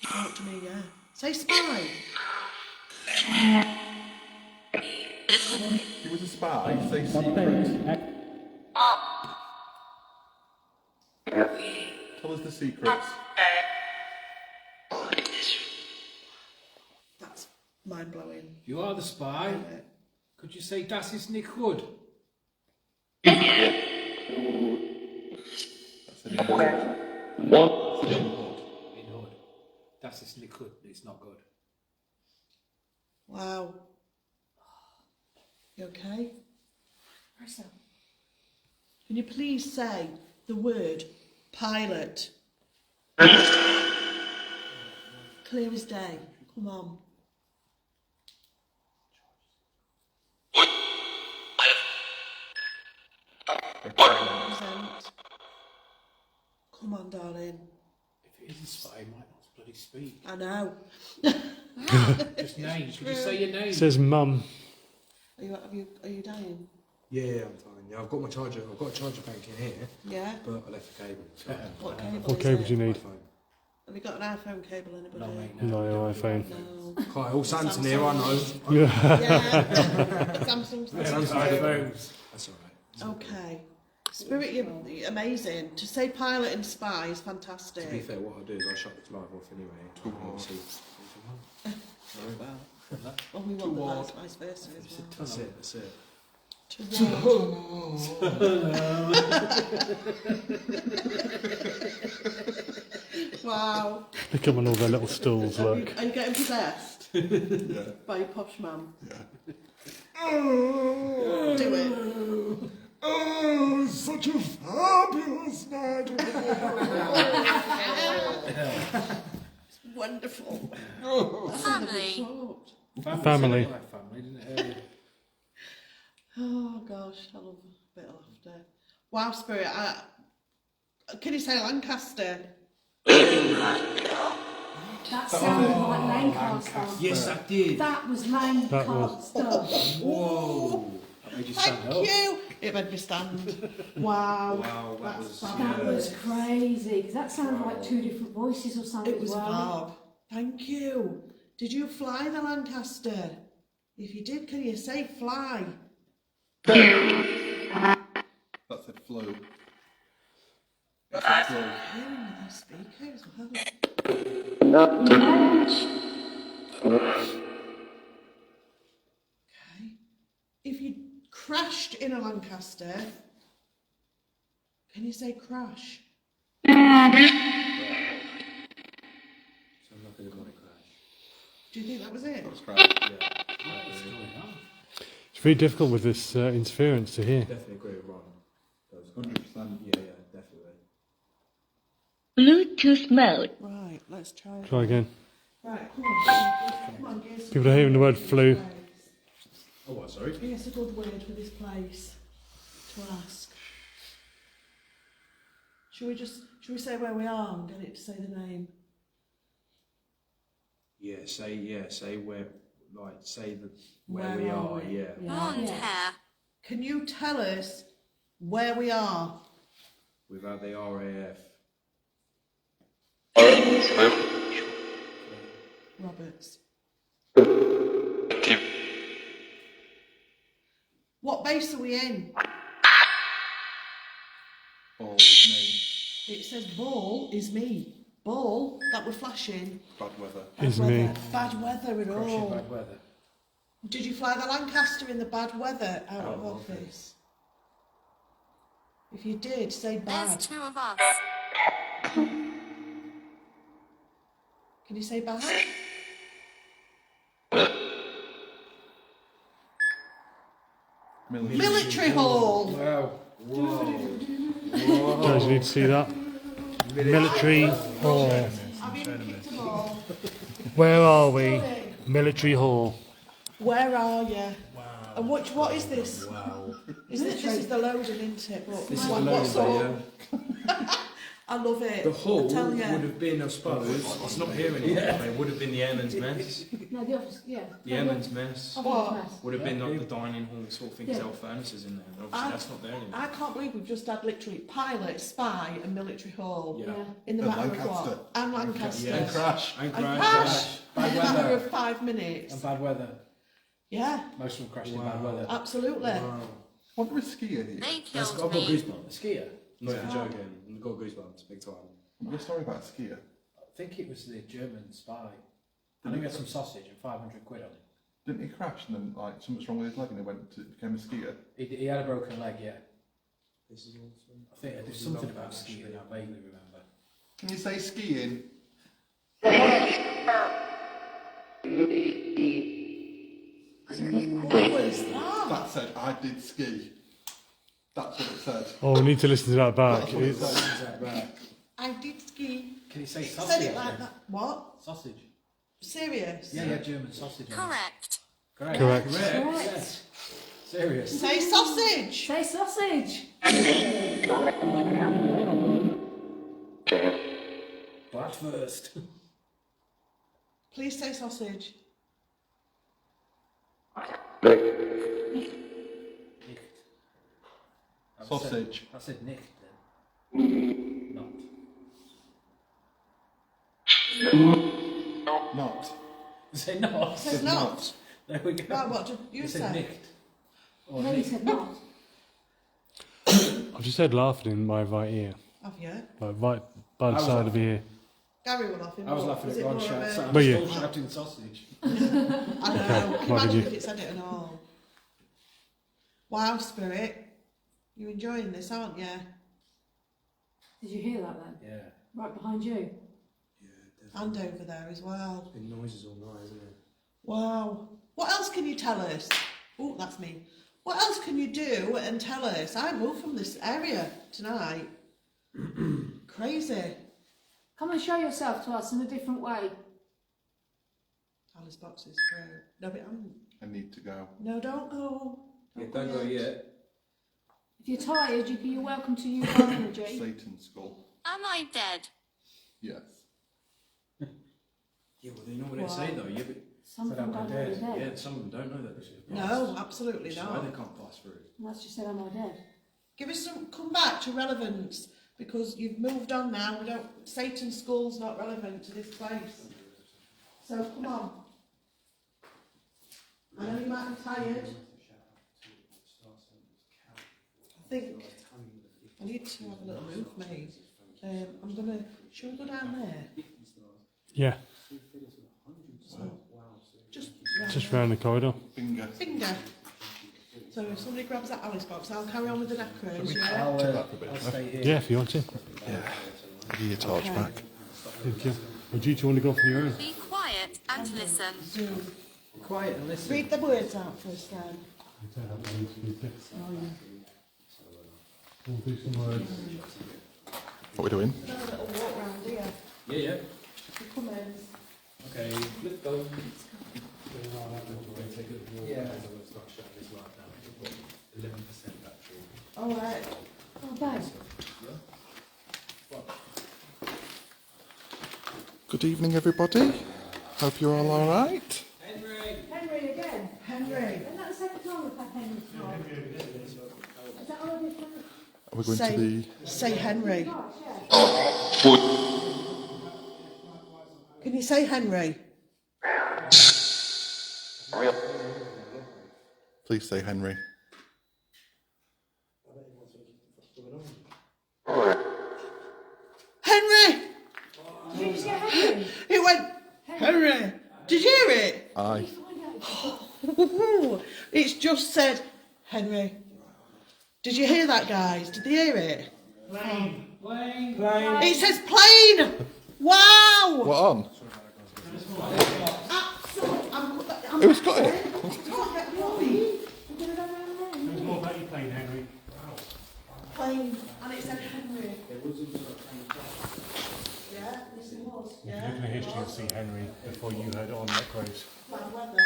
Talk to me, yeah. Say spy. He was a spy, say secret. Tell us the secrets. That's mind blowing. You are the spy. Could you say das ist nicht gut? That's an input. In hood. Das ist nicht gut. It's not good. Wow. You okay? Can you please say the word Pilot. Clear as day. Come on. Present. Come on, darling. If it is a spy, he might not bloody speak. I know. Just names. Could you say your name? It says mum. Are you dying? Yeah, I'm fine. Yeah, I've got my charger. I've got a charger bank in here, Yeah. but I left the cable. So What cable? What is cable it? do you need? Have you got an iPhone cable, anybody? No, mate, No, iPhone. No. Kyle, Samson here, I know. Yeah. Yeah. Samsung's the iPhones. That's all right. Okay. Spirit, you're amazing. To say pilot and spy is To be fantastic. fair, what I'll do is I'll shut the live off anyway. Obviously. Well, we want the vice versa as well. That's it, that's it. Wow. They come on all their little stools, look. Are you getting possessed Yeah. by your posh mum? Yeah. Do it. Oh, such a fabulous night. It's wonderful. Family. Family. Like family, didn't it? Oh gosh, I love a bit of laughter. Wow, Spirit. Can you say Lancaster? That sounded like Lancaster. Yes, I did. That was Lancaster. Whoa. That made you stand Thank up. you. It made me stand. Wow. Wow, that was. That was crazy, because that sounded like two different voices or something It was as well. Bob. Thank you. Did you fly the Lancaster? If you did, can you say fly? That said flew. It said flew. Hearing with those speakers. Wow. Okay. If you crashed in a Lancaster, can you say crash? So I'm not going to crash. Do you think that was it? That was crap. It's very difficult with this interference to hear. Definitely agree with Ron. That was 100%. Yeah, definitely. Bluetooth mode. Right, let's try it. Try again. Right, come on. Come on, give us a People are hearing the word flu. place. Oh, what, sorry? Give us a good word for this place to ask. Should we say where we are and get it to say the name? Say where, like, say where Where we are are, we? yeah. Blonde hair. Can you tell us where we are? Without the RAF. Roberts. What base are we in? Ball is me. It says ball is me. Ball, that we're flashing. Bad weather. Bad Is weather. me. Bad weather and Crushing all. bad weather. Did you fly the Lancaster in the bad weather out of office? If you did, say There's bad. two of us. Can you say bad? Military hall. Wow. Guys, you need to see that. Military hall. Have you kicked a ball? Where are we? Military hall. Where are you? And what is this? Wow. This is the loading, isn't it? But This is what the loading, sort? yeah. I love it. The hall I tell would you. have been, I suppose, it's not here anymore, but it would have been the airman's mess. No, the office, yeah. The airman's mess. What? Would have been like the dining hall sort of thing, Yeah. self furnaces in there. And obviously, that's not there anymore. I can't believe we've just had literally pilot, spy, and military hall Yeah. in the And matter of Lancaster. what? And Lancaster. Yeah. And crash. And And crash. crash. Bad In the matter weather. of 5 minutes. And bad weather. Yeah, Most of them crashed in bad weather. absolutely. Wow. Wonder if skier here. They I've killed got me. goosebumps. A skier. Not even joking. I've got goosebumps, big time. Your story about a skier. I think it was the German spy. I think he had some sausage and 500 quid on it. Didn't he crash and then like something's wrong with his leg and he became a skier? He had a broken leg, yeah. This is awesome. I think there's something about skiing I vaguely remember. Can you say skiing? What was that? That said, I did ski. That's what it said. Oh, we need to listen to that back. That's what it It's, said. I did ski. Can you say Said sausage? it like that. What? Sausage. Serious? Yeah, German sausage. Correct. Correct. Correct. Correct. Serious. Say sausage. Say sausage. Brat first. Please say sausage. Sausage. I said Nick then. Not. Not. Say not. It says not. There we go. Right, what did you You say? said nicked. Or No, you nicked. said not. I've just heard laughing in my right ear, Have you? like right by the I was side of here. Gary was laughing. I was more. laughing Was at it Ron more shout. of So a- I'm Were still you? shouting sausage. I know. what did Imagine you- if it said it and all. Wow, Spirit. You're enjoying this, aren't you? Did you hear that then? Yeah. Right behind you. And over there as well. Been noises all night, isn't it? Wow. What else can you tell us? Oh, that's me. What else can you do and tell us? I moved from this area tonight. Crazy. Come and show yourself to us in a different way. Alice box is through. No, but I need to go. no, don't go. Yeah, don't go yet. If you're tired, you're welcome to use our energy. Satan's skull. Am I dead? Yes. Yeah, well, you know what they say though. Yeah, but Some of them don't know you're dead. yeah, some of them don't know that this is. No, absolutely Which is why not. they can't pass through. And that's just said, am I dead? Give us some. Come back to relevance because you've moved on now. We don't. Satan's skull's not relevant to this place. So come on. I know you might be tired. I think I need to have a little move, mate. I'm gonna. Shall we go down there? Yeah, just round the corridor. Finger. Finger. So if somebody grabs that Alice box, I'll carry on with the necros, yeah? I'll stay here. Yeah, if you want to. Give you your torch Okay. back. Thank you. Or do you two want to go for your own? Be quiet and listen. Zoom. Quiet and listen. Read the words out first then. We'll do some words. What are we doing? Have a little walk round here. Yeah, yeah. You come in. Okay, let's go. Yeah. Alright. Oh, babe. Good evening, everybody. Hope you're all alright. Henry again. Henry. Isn't that the second time we've had Henry tonight? Is that already a different? Are we going Say, to the... say Henry. Gosh, yeah. Can you say Henry? Please say Henry. Henry! Did you just get Henry? It went, Henry! Did you hear it? Aye. It's just said, Henry. Did you hear that, guys? Did they hear it? Plane. It says plane! Wow! What on? Absolutely. I'm Who's got it? Can't get behind. More about your plane, Henry. Plane. And it said Henry. Yeah, yes it was. If you Yeah. look in the history, you'll see Henry before you heard on that grows. Bad weather,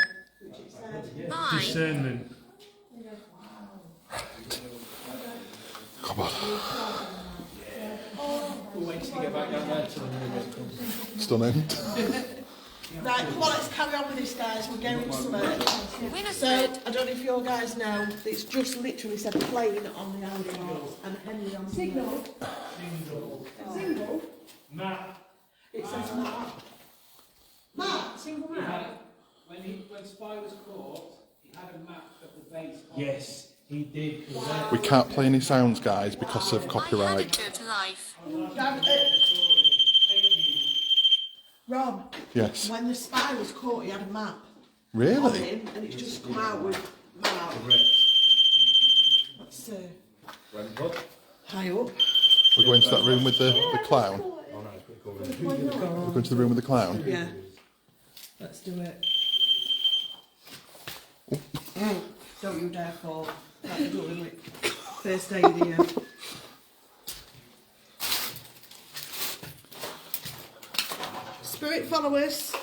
which it said. Mine. Discernment. Come on. We'll wait till you get back down there till the movie. Stunning. Right, come on, let's carry on with this, guys. We're going somewhere. So, Winifred. I don't know if you guys know, it's just literally said plane on the outside and Henry on the Signal. Single. Matt. It says Matt. Matt? Single map. When Spy was caught, he had a map of the base. Yes, he did. We can't play any sounds, guys, because of I had a copyright. good life. Ron, Yes. when the spy was caught, he had a map on Really? him and it's just come out with map. That's high up. We're going to that room with the clown. We're going to the room with the clown. Yeah. Let's do it. Don't you dare fall. That's doing it. first aid here. Spirit followers,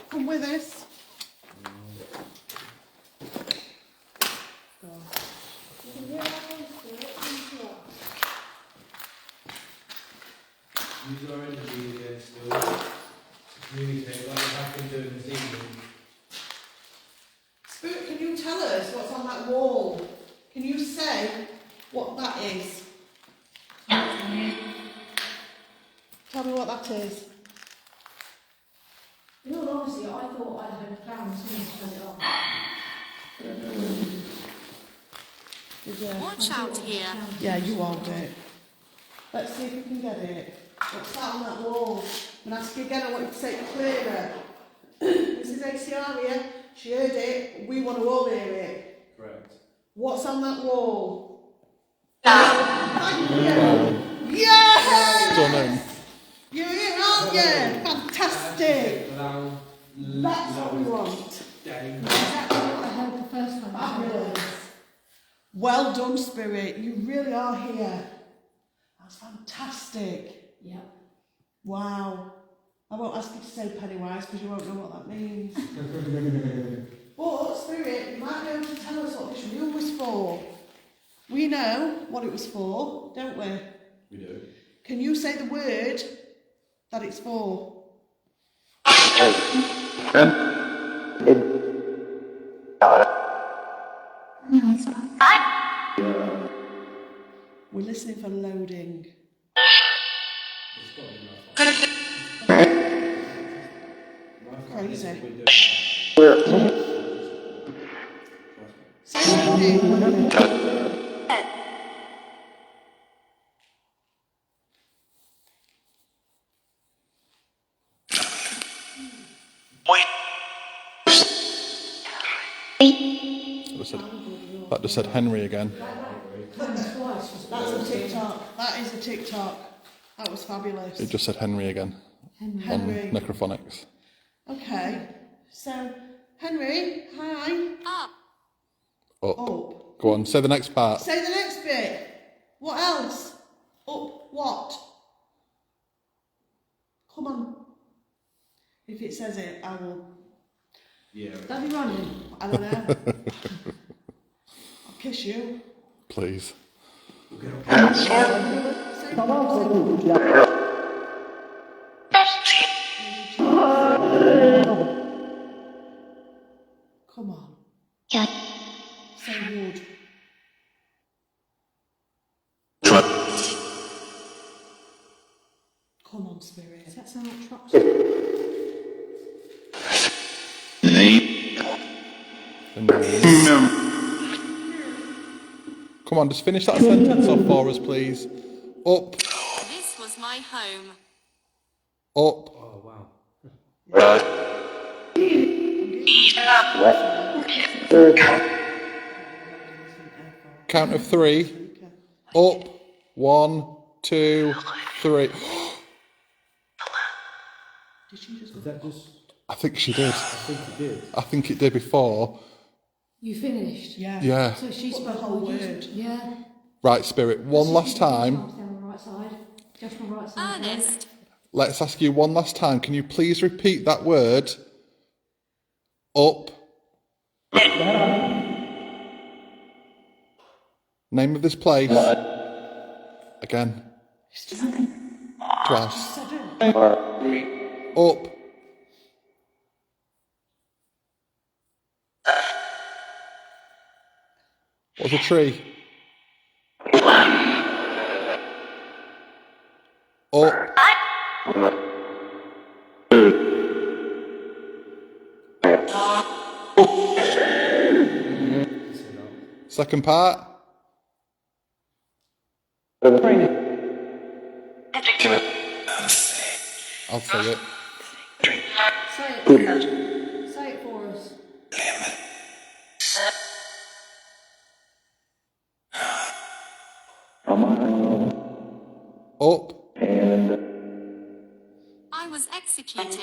come with us. Use our energy again still. Communicate like I've been doing this evening. Spirit, can you tell us what's on that wall? Can you say what that is? Tell me what that is. In all honesty, I thought I'd had a plan as soon as I turned it off. Did you? Watch out here. Yeah, you hold it. Let's see if we can get it. What's that on that wall? I'm going to ask you again, I want you to say it clearer. This is ACR here. She heard it. We want to all hear it. Correct. What's on that wall? Thank you. Yes! Stunning. You're here, aren't you? Fantastic. That's what we want. Exactly what I heard the first time. Fabulous. Well done, Spirit. You really are here. That's fantastic. Yeah. Wow. I won't ask you to say Pennywise because you won't know what that means. But, Spirit, you might be able to tell us what this room was for. We know what it was for, don't we? We do. Can you say the word that it's for? We're listening for loading. Crazy. Say loading. That just said Henry again. That's a TikTok. That is a TikTok. That was fabulous. It just said Henry again Henry. on Necrophonics. Okay. So, Henry, hi. Up. Up. Up. Go on, say the next part. Say the next bit. What else? Up what? Come on. If it says it, I will. Yeah. Don't be running. I don't know. I'll kiss you. Please. Say come on. Say wood. Come on, Spirit. Does that sound like trucks? Come on, just finish that sentence off for us, please. Up, This was my home. up. Oh wow. Count of three. Up. 1, 2, 3. Did she just Is that just? I think she did. I think you did. I think it did before. You finished? Yeah. Yeah. So she Put the spoke whole all you- word. Yeah. Right, Spirit. One last time. Down the right side. Just my right side. Ernest. Let's ask you one last time. Can you please repeat that word? Up. Name of this place. Again. Twice. Up. What's a tree? Up. Second part. I'll say it. Say it. Say it for us. Up. I was executed.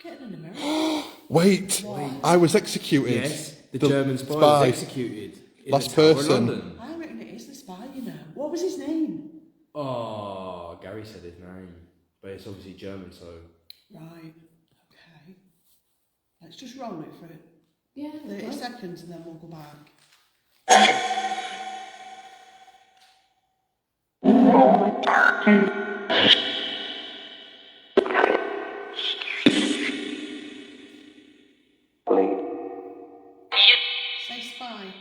Getting an American. Wait. I was executed. Yes. The German spy was executed. In Last the Tower of person. London. I reckon it is the spy, you know. What was his name? Oh, Gary said his name, but it's obviously German, so. Right. Okay. Let's just roll it for Yeah. 30 okay. seconds and then we'll go back. Say spy.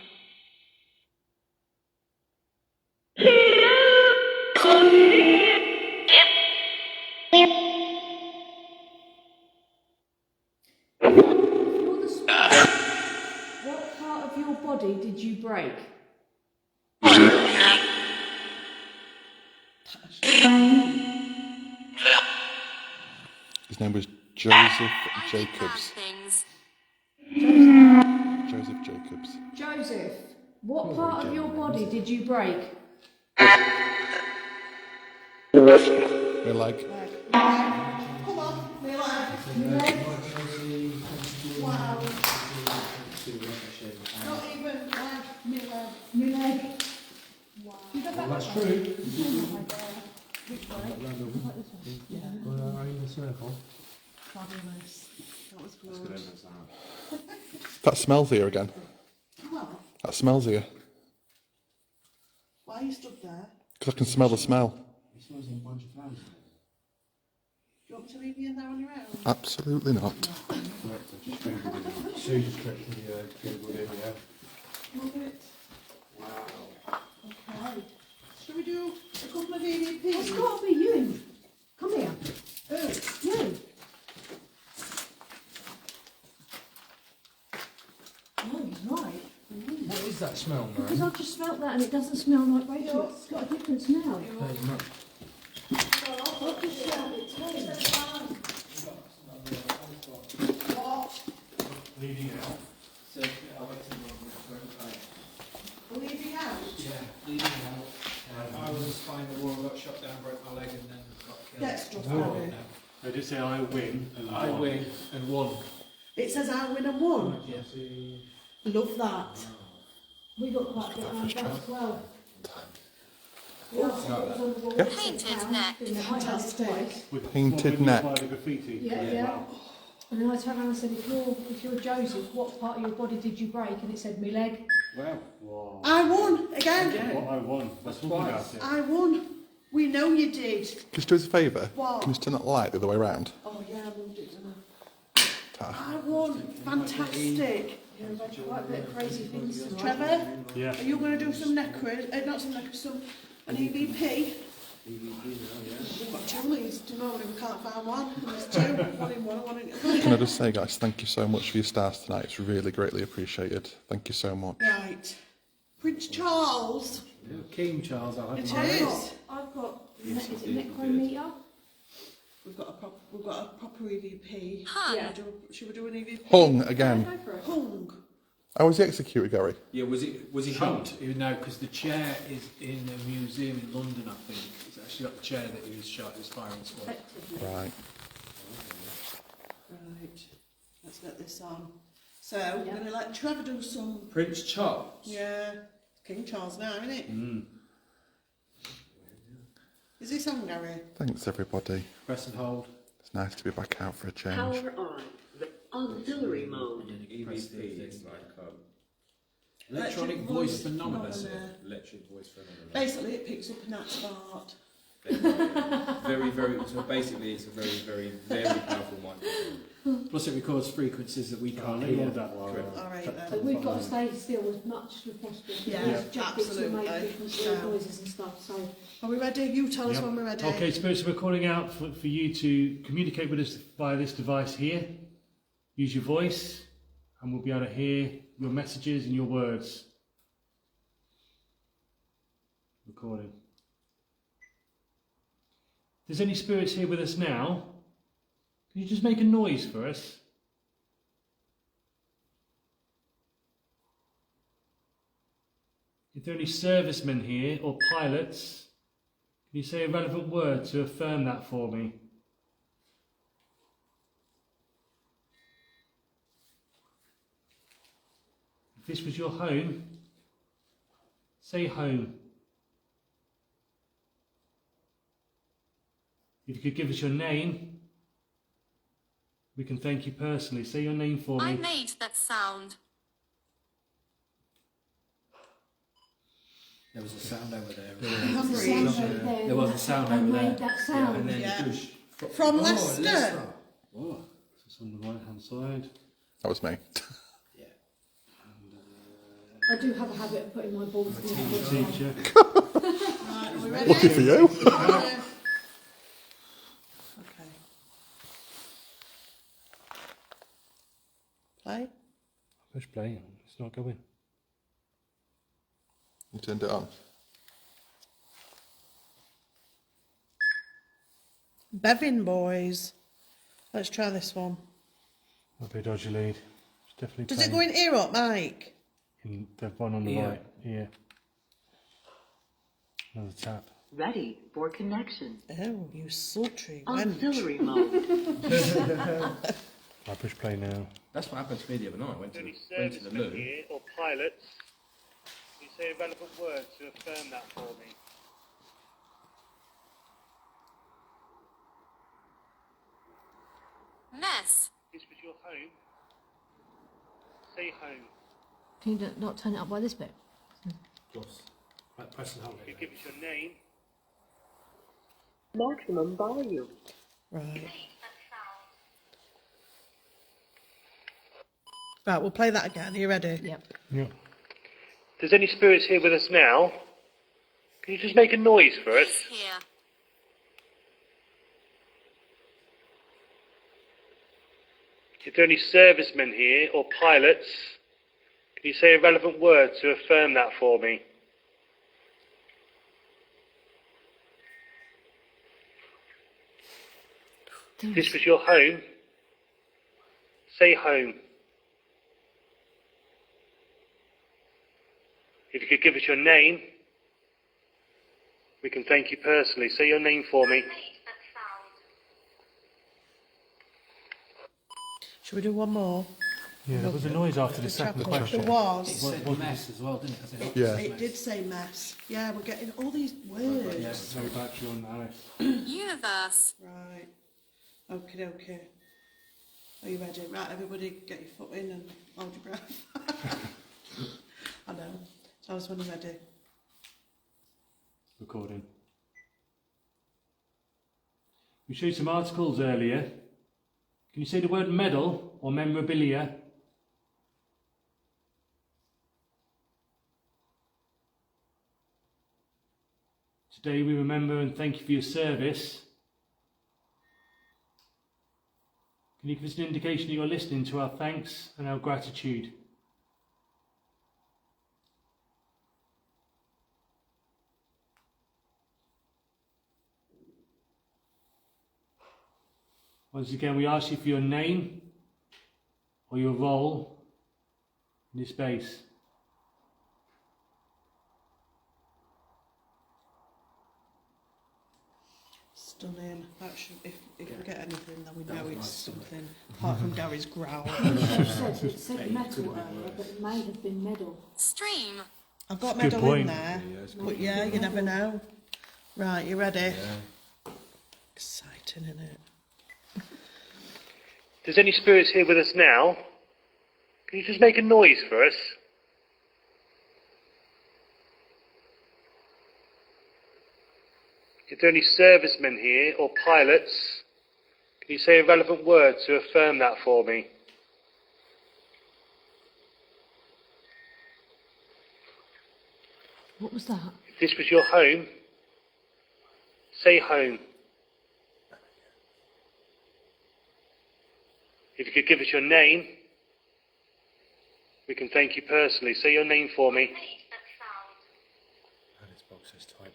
You're the spy. What part of your body did you break? His name was Joseph I did bad Jacobs. things. Joseph Jacobs. Joseph, what part of your body did you break? My leg. Come on, me leg. Wow. Not even leg, me leg. Me leg. Wow. Well, that's true. Which way? Like this one. Yeah. Go around the circle. Fabulous. That was good. That smells here again. What? That smells here. Why are you stood there? Because I can smell the smell. It smells like a bunch of flowers. Do you want me to leave you in there on your own? Absolutely not. Sue just corrected the Google video. Love it. Wow. Okay. Shall we do a couple of EVPs? It's got to be you. Come here. Oh, You. Oh, he's right. What is that smell, Because man? I've just smelt that and it doesn't smell like Rachel. It's got a different smell. what does she have it taste? What? Leading out. Leaving out? Yeah, leaving out. I was fine the war, got shot down, broke my leg, and then got killed. Get stuff No, out. no. I just say I win. And I won. win and won. It says I win and won. Yeah. Love that. We got quite a bit around that as well. Painted neck. Fantastic. With Painted what, neck. with the graffiti. Yeah, yeah. And then I turned around and said, if you're Joseph, what part of your body did you break? And it said, me leg. Wow. Wow. I won again. What I won. Let's talk about it. I won. We know you did. Just do us a favour. What? Can you just turn that light the other way around? Oh yeah, I moved it, didn't I? Ta. I won. Fantastic. Yeah, we've had quite a bit of crazy things tonight. Trevor, Yeah. are you going to do some necros? Not some necros, an EVP? We've got two leads. Do you know we can't find one? And there's two. One in one, one in Can I just say, guys, thank you so much for your stars tonight. It's really greatly appreciated. Thank you so much. Right. Prince Charles. King Charles, I It like is. I've got, is it necrometer? We've got a proper EVP. Hung. Yeah. Should we do an EVP? Hung again. Go for it. Hung. How was he executed, Gary? Yeah, was he hung? shot. No, because the chair is in a museum in London, I think. It's actually got the chair that he was shot, his firing squad. Effectively. Right. Right. Let's get this on. So we're going to let Trevor do some. Prince Charles. Yeah. King Charles now, isn't it? Mm. Is this on, Gary? Thanks, everybody. Press and hold. It's nice to be back out for a change. Power on. The auxiliary mode. EVP is like Electronic voice phenomenon. electric voice phenomenon. Basically, it picks up an fart. Very, very. So basically, it's a very, very, very powerful microphone. Plus, it records frequencies that we can't Can't hear. hear that one. Correct. All right So then. we've got to stay still as much as possible. Yeah, because jackets will make absolutely. different Yeah. noises and stuff. So Are we ready? You tell us Yep. when we're ready. Okay, Spirits, we're calling out for you to communicate with us via this device here. Use your voice, and we'll be able to hear your messages and your words. Recording. If there's any spirits here with us now, can you just make a noise for us? If there are any servicemen here or pilots, can you say a relevant word to affirm that for me? If this was your home, Say home. If you could give us your name, we can thank you personally. Say your name for me. I made that sound. There was a sound over there. There was a sound I over made there. that sound. And then Yeah. Gush. From Leicester. Oh. It's on the right hand side. That was me. I do have a habit of putting my balls in the Teacher. Right, are we ready? Lucky for you. Okay. Play. Push play. It's not going. You turned it on. Bevin boys. Let's try this one. Might be a dodgy lead. It's definitely Does it playing. go in ear up, Mike? In the one on the Yeah. right. Yeah. Another tap. Ready for connection. Oh, you sultry wench. Auxiliary mode. I push play now. That's what happened to me the other night. I went to the Servicemen loo. here or pilots? Can you say a relevant word to affirm that for me? Mess. This was your home. Say home. Can you not turn it up by this bit? Right, press and hold Can you it. give us your name? Maximum volume. Right. Right, we'll play that again. Are you ready? Yep. Yeah. There's any spirits here with us now? Can you just make a noise for us? He's here. If there are any servicemen here or pilots, can you say a relevant word to affirm that for me? If this was your home, say home. If you could give us your name, we can thank you personally. Say your name for me. Should we do one more? Yeah, there was a noise after the second There question. was. It said mess as well, didn't it? Yeah. It did say mess. Yeah, we're getting all these words. Yes, very battery on Alice. Universe. Right. Okay, okay. Are you ready? Right, everybody get your foot in and hold your breath. I know. Tell us when you're ready. Recording. We showed some articles earlier. Can you say the word medal or memorabilia? Today we remember and thank you for your service. Can you give us an indication that you're listening to our thanks and our gratitude? Once again, we ask you for your name or your role in this base. Stunning. That should, if we get anything, then we know it's something apart from Gary's growl. It said metal earlier, but it may have been metal. Stream. I've got Good medal point. in there, but yeah, you never know. Right, you ready? Yeah. Exciting, isn't it? If there's any spirits here with us now, can you just make a noise for us? If there are any servicemen here or pilots, can you say a relevant word to affirm that for me? What was that? If this was your home, say home. If you could give us your name, we can thank you personally. Say your name for me. Alice box says typewriter.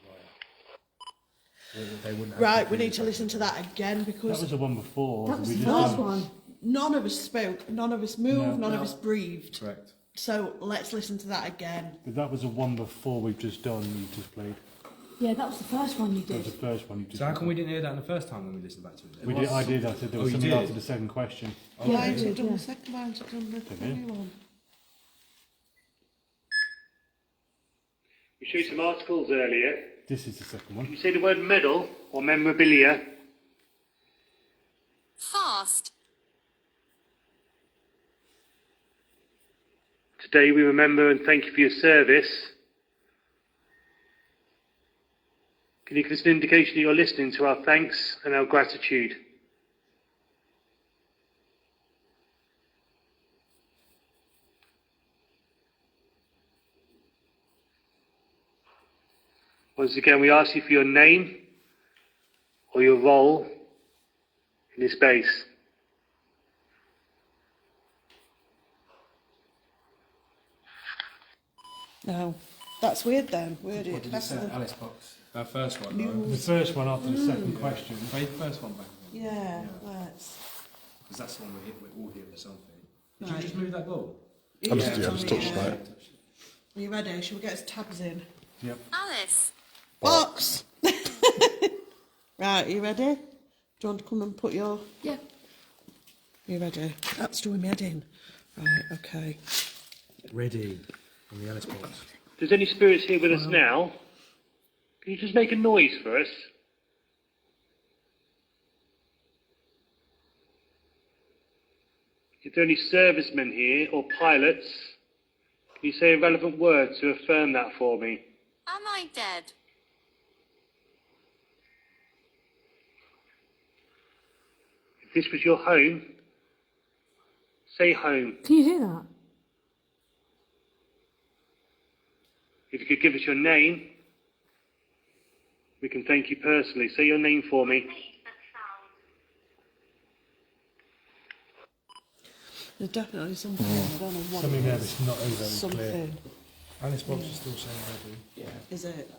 They wouldn't have Right, we need to listen to that again That because was the one before. That was We the just first done- one. none of us spoke, none of us moved, none of us breathed. Correct. So let's listen to that again. But that was the one before we've just done. You've just played. Yeah, that was the first one you That was did. the first one you just. So how come we didn't hear that in the first time when we listened back to it? We did. I did. I said there was Oh, you something did? after the second question. Yeah, Mine's you did, done yeah. the second, mine's done the Did you? funny one. You showed some articles earlier. This is the second Can one. you say the word medal or memorabilia? Fast. Today we remember and thank you for your service. Can you give us an indication that you're listening to our thanks and our gratitude? Once again, we ask you for your name or your role in this base. No, that's weird then. Weird. What did you say, Alice Box? Our first one, though. The first one after the second question. Play the first one back. Yeah, let's. Because that's the one we're all here for something. Did Right. you just move that ball? I just touched that. Are you ready? Shall we get his tabs in? Yep. Alice. Box! Right, are you ready? Do you want to come and put your... Yeah. Are you ready? That's doing me head in. Right, okay. Ready. On the Alice box. If there's any spirits here with us now, can you just make a noise for us? If there are any servicemen here or pilots, can you say a relevant word to affirm that for me? Am I dead? If this was your home, say home. Can you hear that? If you could give us your name, we can thank you personally. Say your name for me. There's definitely something. I don't know what Something it there is. that's not overly clear. Something. Alice Box is still saying ready. Yeah. Is it?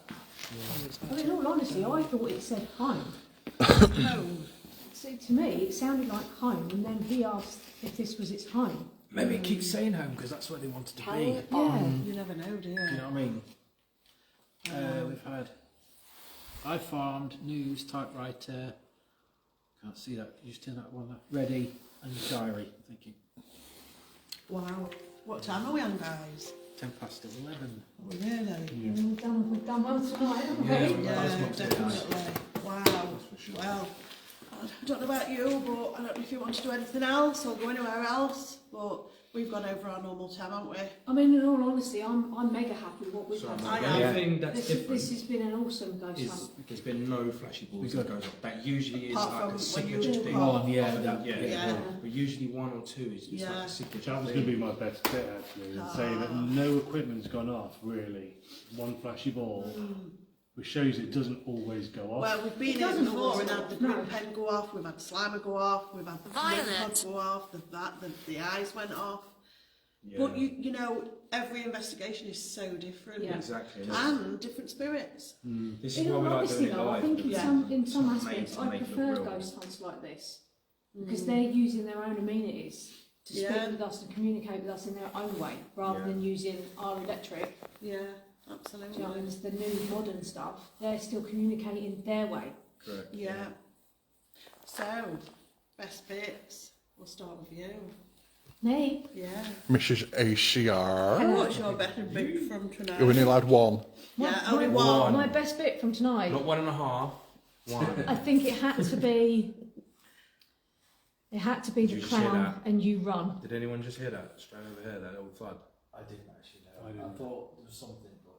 Well, in all honesty, I thought it said home. Home. See, to me, it sounded like home, and then he asked if this was its home. Maybe it keeps saying home because that's where they wanted to be. Yeah. You never know, do you? Do you know what I mean? We've had I farmed, news, typewriter. Can't see that. Can you just turn that one up? Ready and diary. Thank you. Wow. What time are we on, guys? 11:10. Oh, really? We've done well tonight, haven't we? Yeah, definitely. Wow. Well, I don't know about you, but I don't know if you want to do anything else or go anywhere else, but we've gone over our normal time, haven't we? I mean, in all honesty, I'm mega happy with what we've had. I The am. only thing that's This different has been an awesome ghost is hunt. there's been no flashy balls that goes off. That usually is Apart like from a when signature you thing. walk. One, yeah. Yeah. But usually one or two is just like Yeah. a signature That was thing. going to be my best bit actually, and saying that no equipment's gone off really. One flashy ball, which shows it doesn't always go off. Well, we've been It here doesn't before always and had the go off, green no. pen go off, we've had Slimer go off, we've had the Violet. pod go off, the eyes went off. But you know, every investigation is so different. Yeah. Exactly. And different spirits. This is In why all we like honesty, doing it though, I live. think in Yeah. some It's aspects, made to I make it prefer real. ghost hunts like this because they're using their own amenities to speak Yeah. with us and communicate with us in their own way, rather Yeah. than using our electric. Yeah, Do you absolutely. know, what I mean? It's the new modern stuff. They're still communicating their way. Correct. Yeah. So, best bits. We'll start with you. Me? Yeah. Mrs. ACR. What's your best bit from tonight? You're only allowed one. Yeah, only my, one. My best bit from tonight. Not 1.5. One. I think it had to be. It had to be Did the you just hear clown that? and you run. Did anyone just hear that? Straight over here, that little thud. I didn't actually know. I didn't. thought there was something, but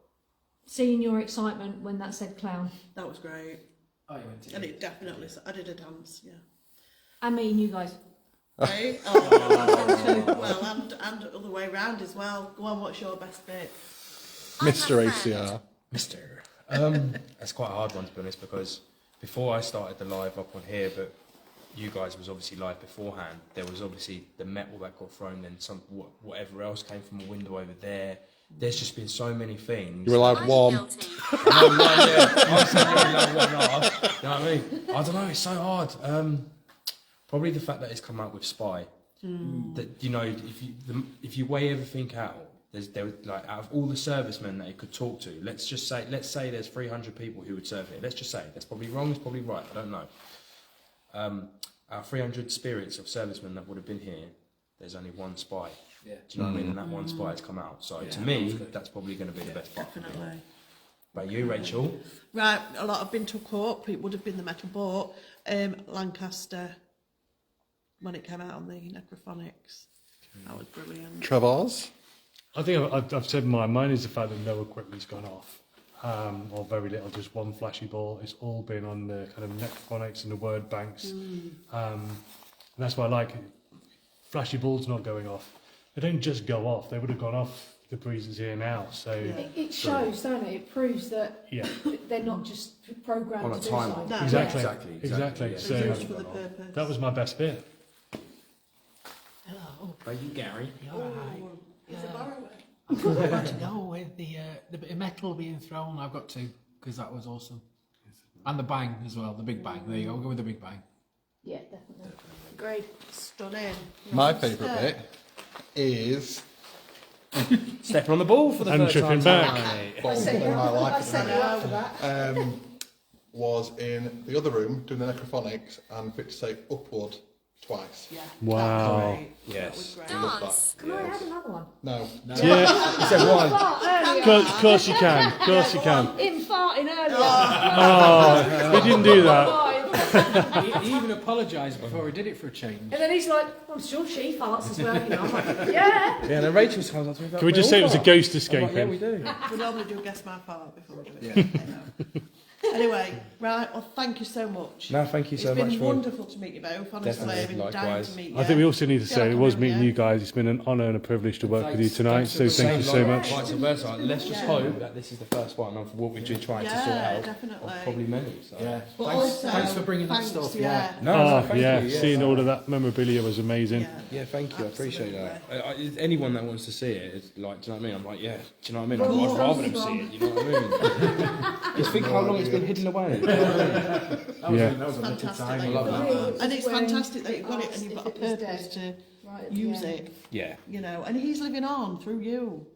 Seeing your excitement when that said clown. That was great. I went to And it definitely, I did a dance, yeah. I mean, you guys. Right? Oh, well, and other way round as well. Go on, what's your best bit? Mr. ACR. Mister. That's quite a hard one to be honest because before I started the live up on here, but you guys was obviously live beforehand. There was obviously the metal that got thrown, then whatever else came from a window over there. There's just been so many things. You're allowed I'm one. guilty. I know, one, yeah. I said you're allowed one half. You know what I mean? I don't know. It's so hard. Probably the fact that it's come out with Spy. That you know, if you weigh everything out, there was like out of all the servicemen that it could talk to. Let's say there's 300 people who would serve it. Let's just say that's probably wrong. It's probably right. I don't know. Out of 300 spirits of servicemen that would have been here, there's only one spy. Yeah. Do you know what I mean? And that one spy has come out. So to me, that's probably going to be the best part. Definitely. About you, Rachel. Right, a lot have been took up. It would have been the metal boat, Lancaster, when it came out on the Necrophonics. That was brilliant. Trevor's. I think I've said mine is the fact that no equipment's gone off, or very little, just one flashy ball. It's all been on the kind of Necrophonics and the word banks. And that's why I like it. Flashy balls not going off. They don't just go off, they would have gone off the breezes here now. So It shows, don't it? It proves that yeah, they're not just programmed On to a do timeline. something. No. exactly. Yeah. So Used for the purpose. that was my best bit. Hello. Are you Gary? You alright? It's a borrower. I've got to go with the bit of metal being thrown. I've got to, because that was awesome. And the bang as well, the big bang. There you go, we'll go with the big bang. Yeah, definitely. Great, stunning. My favourite bit is Stepping on the ball for the And first tripping time. back. ball in my life. I at the sent you minute. out for that. Was in the other room doing the Necrophonics and fit to say Upwood twice. Yeah. Wow. Yes. That was great. Dance. Can I add another one? No. Yeah, He said one. Fart earlier. of course you can. Of course you can. Him farting earlier. Oh, we didn't do that. Fine. He even apologised before he did it for a change. And then he's like, I'm sure she farts as well, you know. I'm like, yeah. Yeah, and then Rachel comes up to me. Can we just say it was a ghost I'm like, yeah, escaping? we do. We normally do guess my part before we do it. Anyway, right, well, thank you so much. No, thank you so It's much been for. wonderful to meet you both, honestly. Definitely, I've been dying likewise. to meet you. I think we also need to Feel say like it I was know meeting you. you guys. It's been an honour and a privilege to work with you tonight. So thank you so Same, much. Vice versa. Let's just hope that this is the first one of what we've been trying to sort Yeah, out. definitely. Of probably many. So. Yeah. But Thanks, also, thanks for bringing thanks, that stuff. yeah. No, Oh thank yeah, you. seeing all of that memorabilia was amazing. Yeah, thank you. I appreciate Absolutely. that. Anyone that wants to see it, it's like, do you know what I mean? I'm like, yeah. Do you know what I mean? Well, I'd rather them well, see it. You know what I mean? Just think how long it's been hidden away. Yeah. That was a little Fantastic time. that I you've love got that. it. And it's When fantastic that they you've got it asked and you've got a if it was purpose dead, to right at the use end. it, Yeah. you know. And he's living on through you.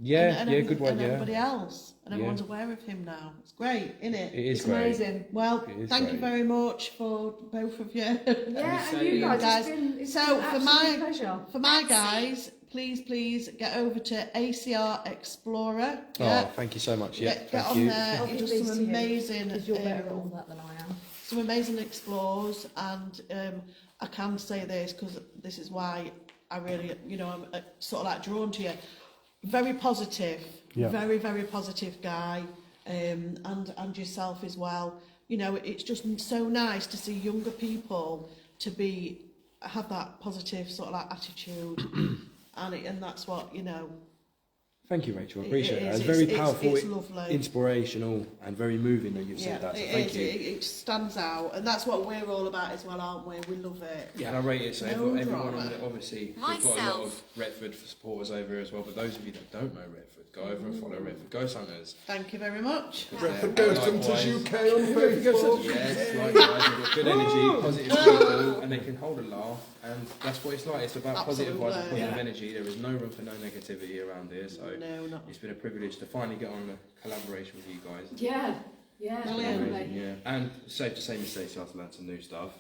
Yeah, and yeah, good one, and yeah. everybody else. And Yeah. everyone's aware of him now. It's great, isn't it? It is It's great. amazing. Well, It is thank you great. very much for both of you. Yeah, and you guys, it's So been for an my absolute pleasure. for my guys, please get over to ACR Explorer. Yeah. Oh, thank you so much. Yeah, Get thank on you. there. I'll He give does these some to him, amazing, because you're better at all that than I am. some amazing explores, and I can say this because this is why I really, you know, I'm sort of like drawn to you. Very positive, Yeah. very positive guy, and yourself as well. You know, it's just so nice to see younger people to have that positive sort of like attitude, and that's what, you know. Thank you, Rachel. I It appreciate that. is, It's very it's- powerful, it's lovely. inspirational, and very moving that you've said that. So it thank is, you. it stands out, and that's what we're all about as well, aren't we? We love it. Yeah, and I rate it. So No everyone on drama. it, obviously, we've got a lot Myself. of Retford supporters over here as well. But those of you that don't know Retford, go over and follow Retford Ghost Hunters. Thank you very much. Retford Ghost Hunters Likewise. UK on Facebook. Yes, likewise, they've got good energy, positive people, and they can hold a laugh, and that's what it's like. It's about positive vibes and Absolutely. positive energy. There is no room for no negativity around here, so No, not. it's been a privilege to finally get on the collaboration with you guys. Yeah, yeah, Brilliant. definitely. Yeah, and safe to say, Miss Stacey, I've learned some new stuff.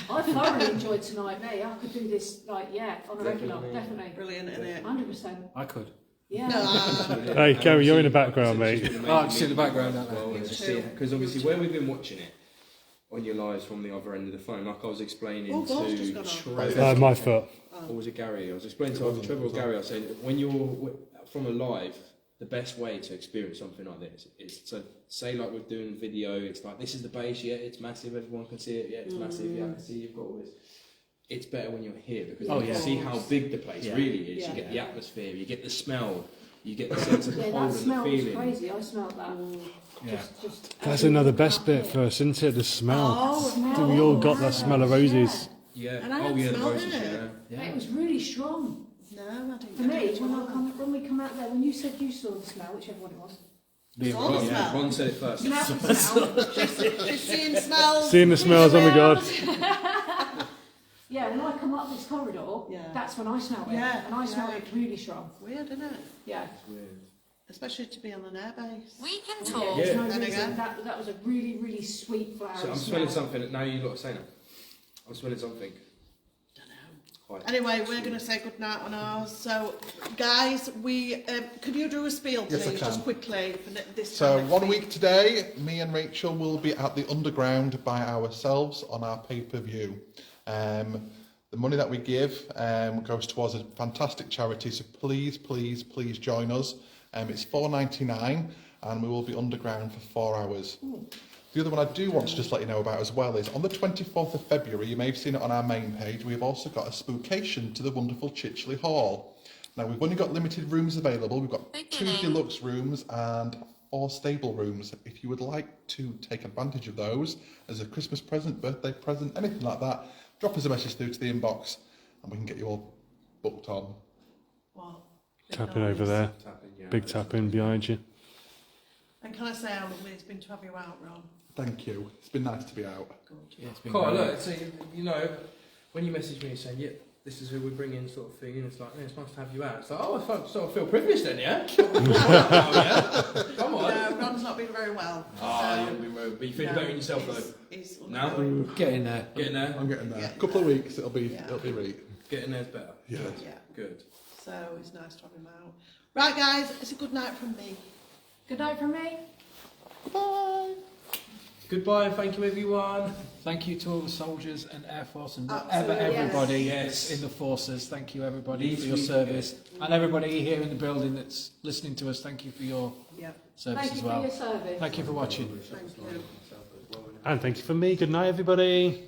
I thoroughly enjoyed tonight, me. I could do this, like, yeah, on a regular, Definitely. definitely. Brilliant, isn't it? 100%. I could. Yeah. Hey, Kerry, you're in the background, mate. Oh, just in the background, aren't I? Because obviously, where we've been watching it on your lives from the other end of the phone, like I was explaining Oh, gosh, just to gone off. Trevor, My foot. or was it Gary? I was explaining to either Trevor or Gary. I was saying when you're from a live, the best way to experience something like this is to say, like we're doing video. It's like, this is the base. Yeah, it's massive. Everyone can see it. Yeah, it's massive. Yeah, I can see you've got all this. It's better when you're here because you can see how big the place really is. Yeah. You get the atmosphere. You get the smell. You get the sense of the Yeah, cold that and the smell was feeling. crazy. I smelled that. Yeah. Just That's another best bit for us, isn't it? The smell. Oh, We all got that smell of roses. Yeah. And I Oh hadn't yeah, the smelled roses. it. Yeah. It was really strong. no, I didn't. For me, when we come out there, when you said you saw the smell, whichever one it was, All the smell. Ron said it first. smell the smell. She's seeing smells. Seeing the smells, oh my God. Yeah, when I come up this corridor, Yeah. that's when I smell it. Yeah, And I smell yeah. it really strong. Weird, isn't it? Yeah. Especially to be on an airbase. We can Yeah, talk. there's no Then reason. again. That was a really, really sweet flower. So I'm smelling something. Now you lot are saying it. I'm smelling something. Anyway, we're going to say good night on ours. So, guys, we can you do a spiel, please, Yes, I can. just quickly for this So time next 1 week today, me and Rachel will be at the Underground by ourselves on our pay-per-view. The money that we give goes towards a fantastic charity, so please, please, please join us. It's $4.99 and we will be underground for 4 hours. The other one I do want to just let you know about as well is on the 24th of February, you may have seen it on our main page, we have also got a spookation to the wonderful Chichley Hall. Now, we've only got limited rooms available. We've got 2 deluxe rooms and 4 stable rooms. If you would like to take advantage of those as a Christmas present, birthday present, anything like that, drop us a message through to the inbox and we can get you all booked on. What? Tapping over there. Big tapping behind you. And can I say how lovely it's been to have you out, Ron? Thank you. It's been nice to be out. Yeah, it's been Cool, great. look, so, you know, when you message me saying, yep, this is who we're bringing sort of thing, and it's like, yeah, it's nice to have you out. It's like, oh, I sort of feel privileged then, yeah? Oh, yeah? Come on. No, Ron's not been very well. Ah, you haven't been very, but you feel better in yourself though. He's Now? Getting there. Getting there? I'm getting there. Yeah. A couple of weeks, it'll be right. Getting there's better. Yeah. Yeah. Good. So it's nice to have him out. Right, guys, it's a good night from me. Good night from me. Bye. Goodbye and thank you everyone. Thank you to all the soldiers and Air Force and Absolutely, whatever yes. everybody Yes. in the forces. Thank you everybody Need for to your be service. And everybody here in the building that's listening to us, thank you for your Yeah. service Thank as you for well. your service. Thank you for watching. Thank you. And thank you for me. Good night, everybody.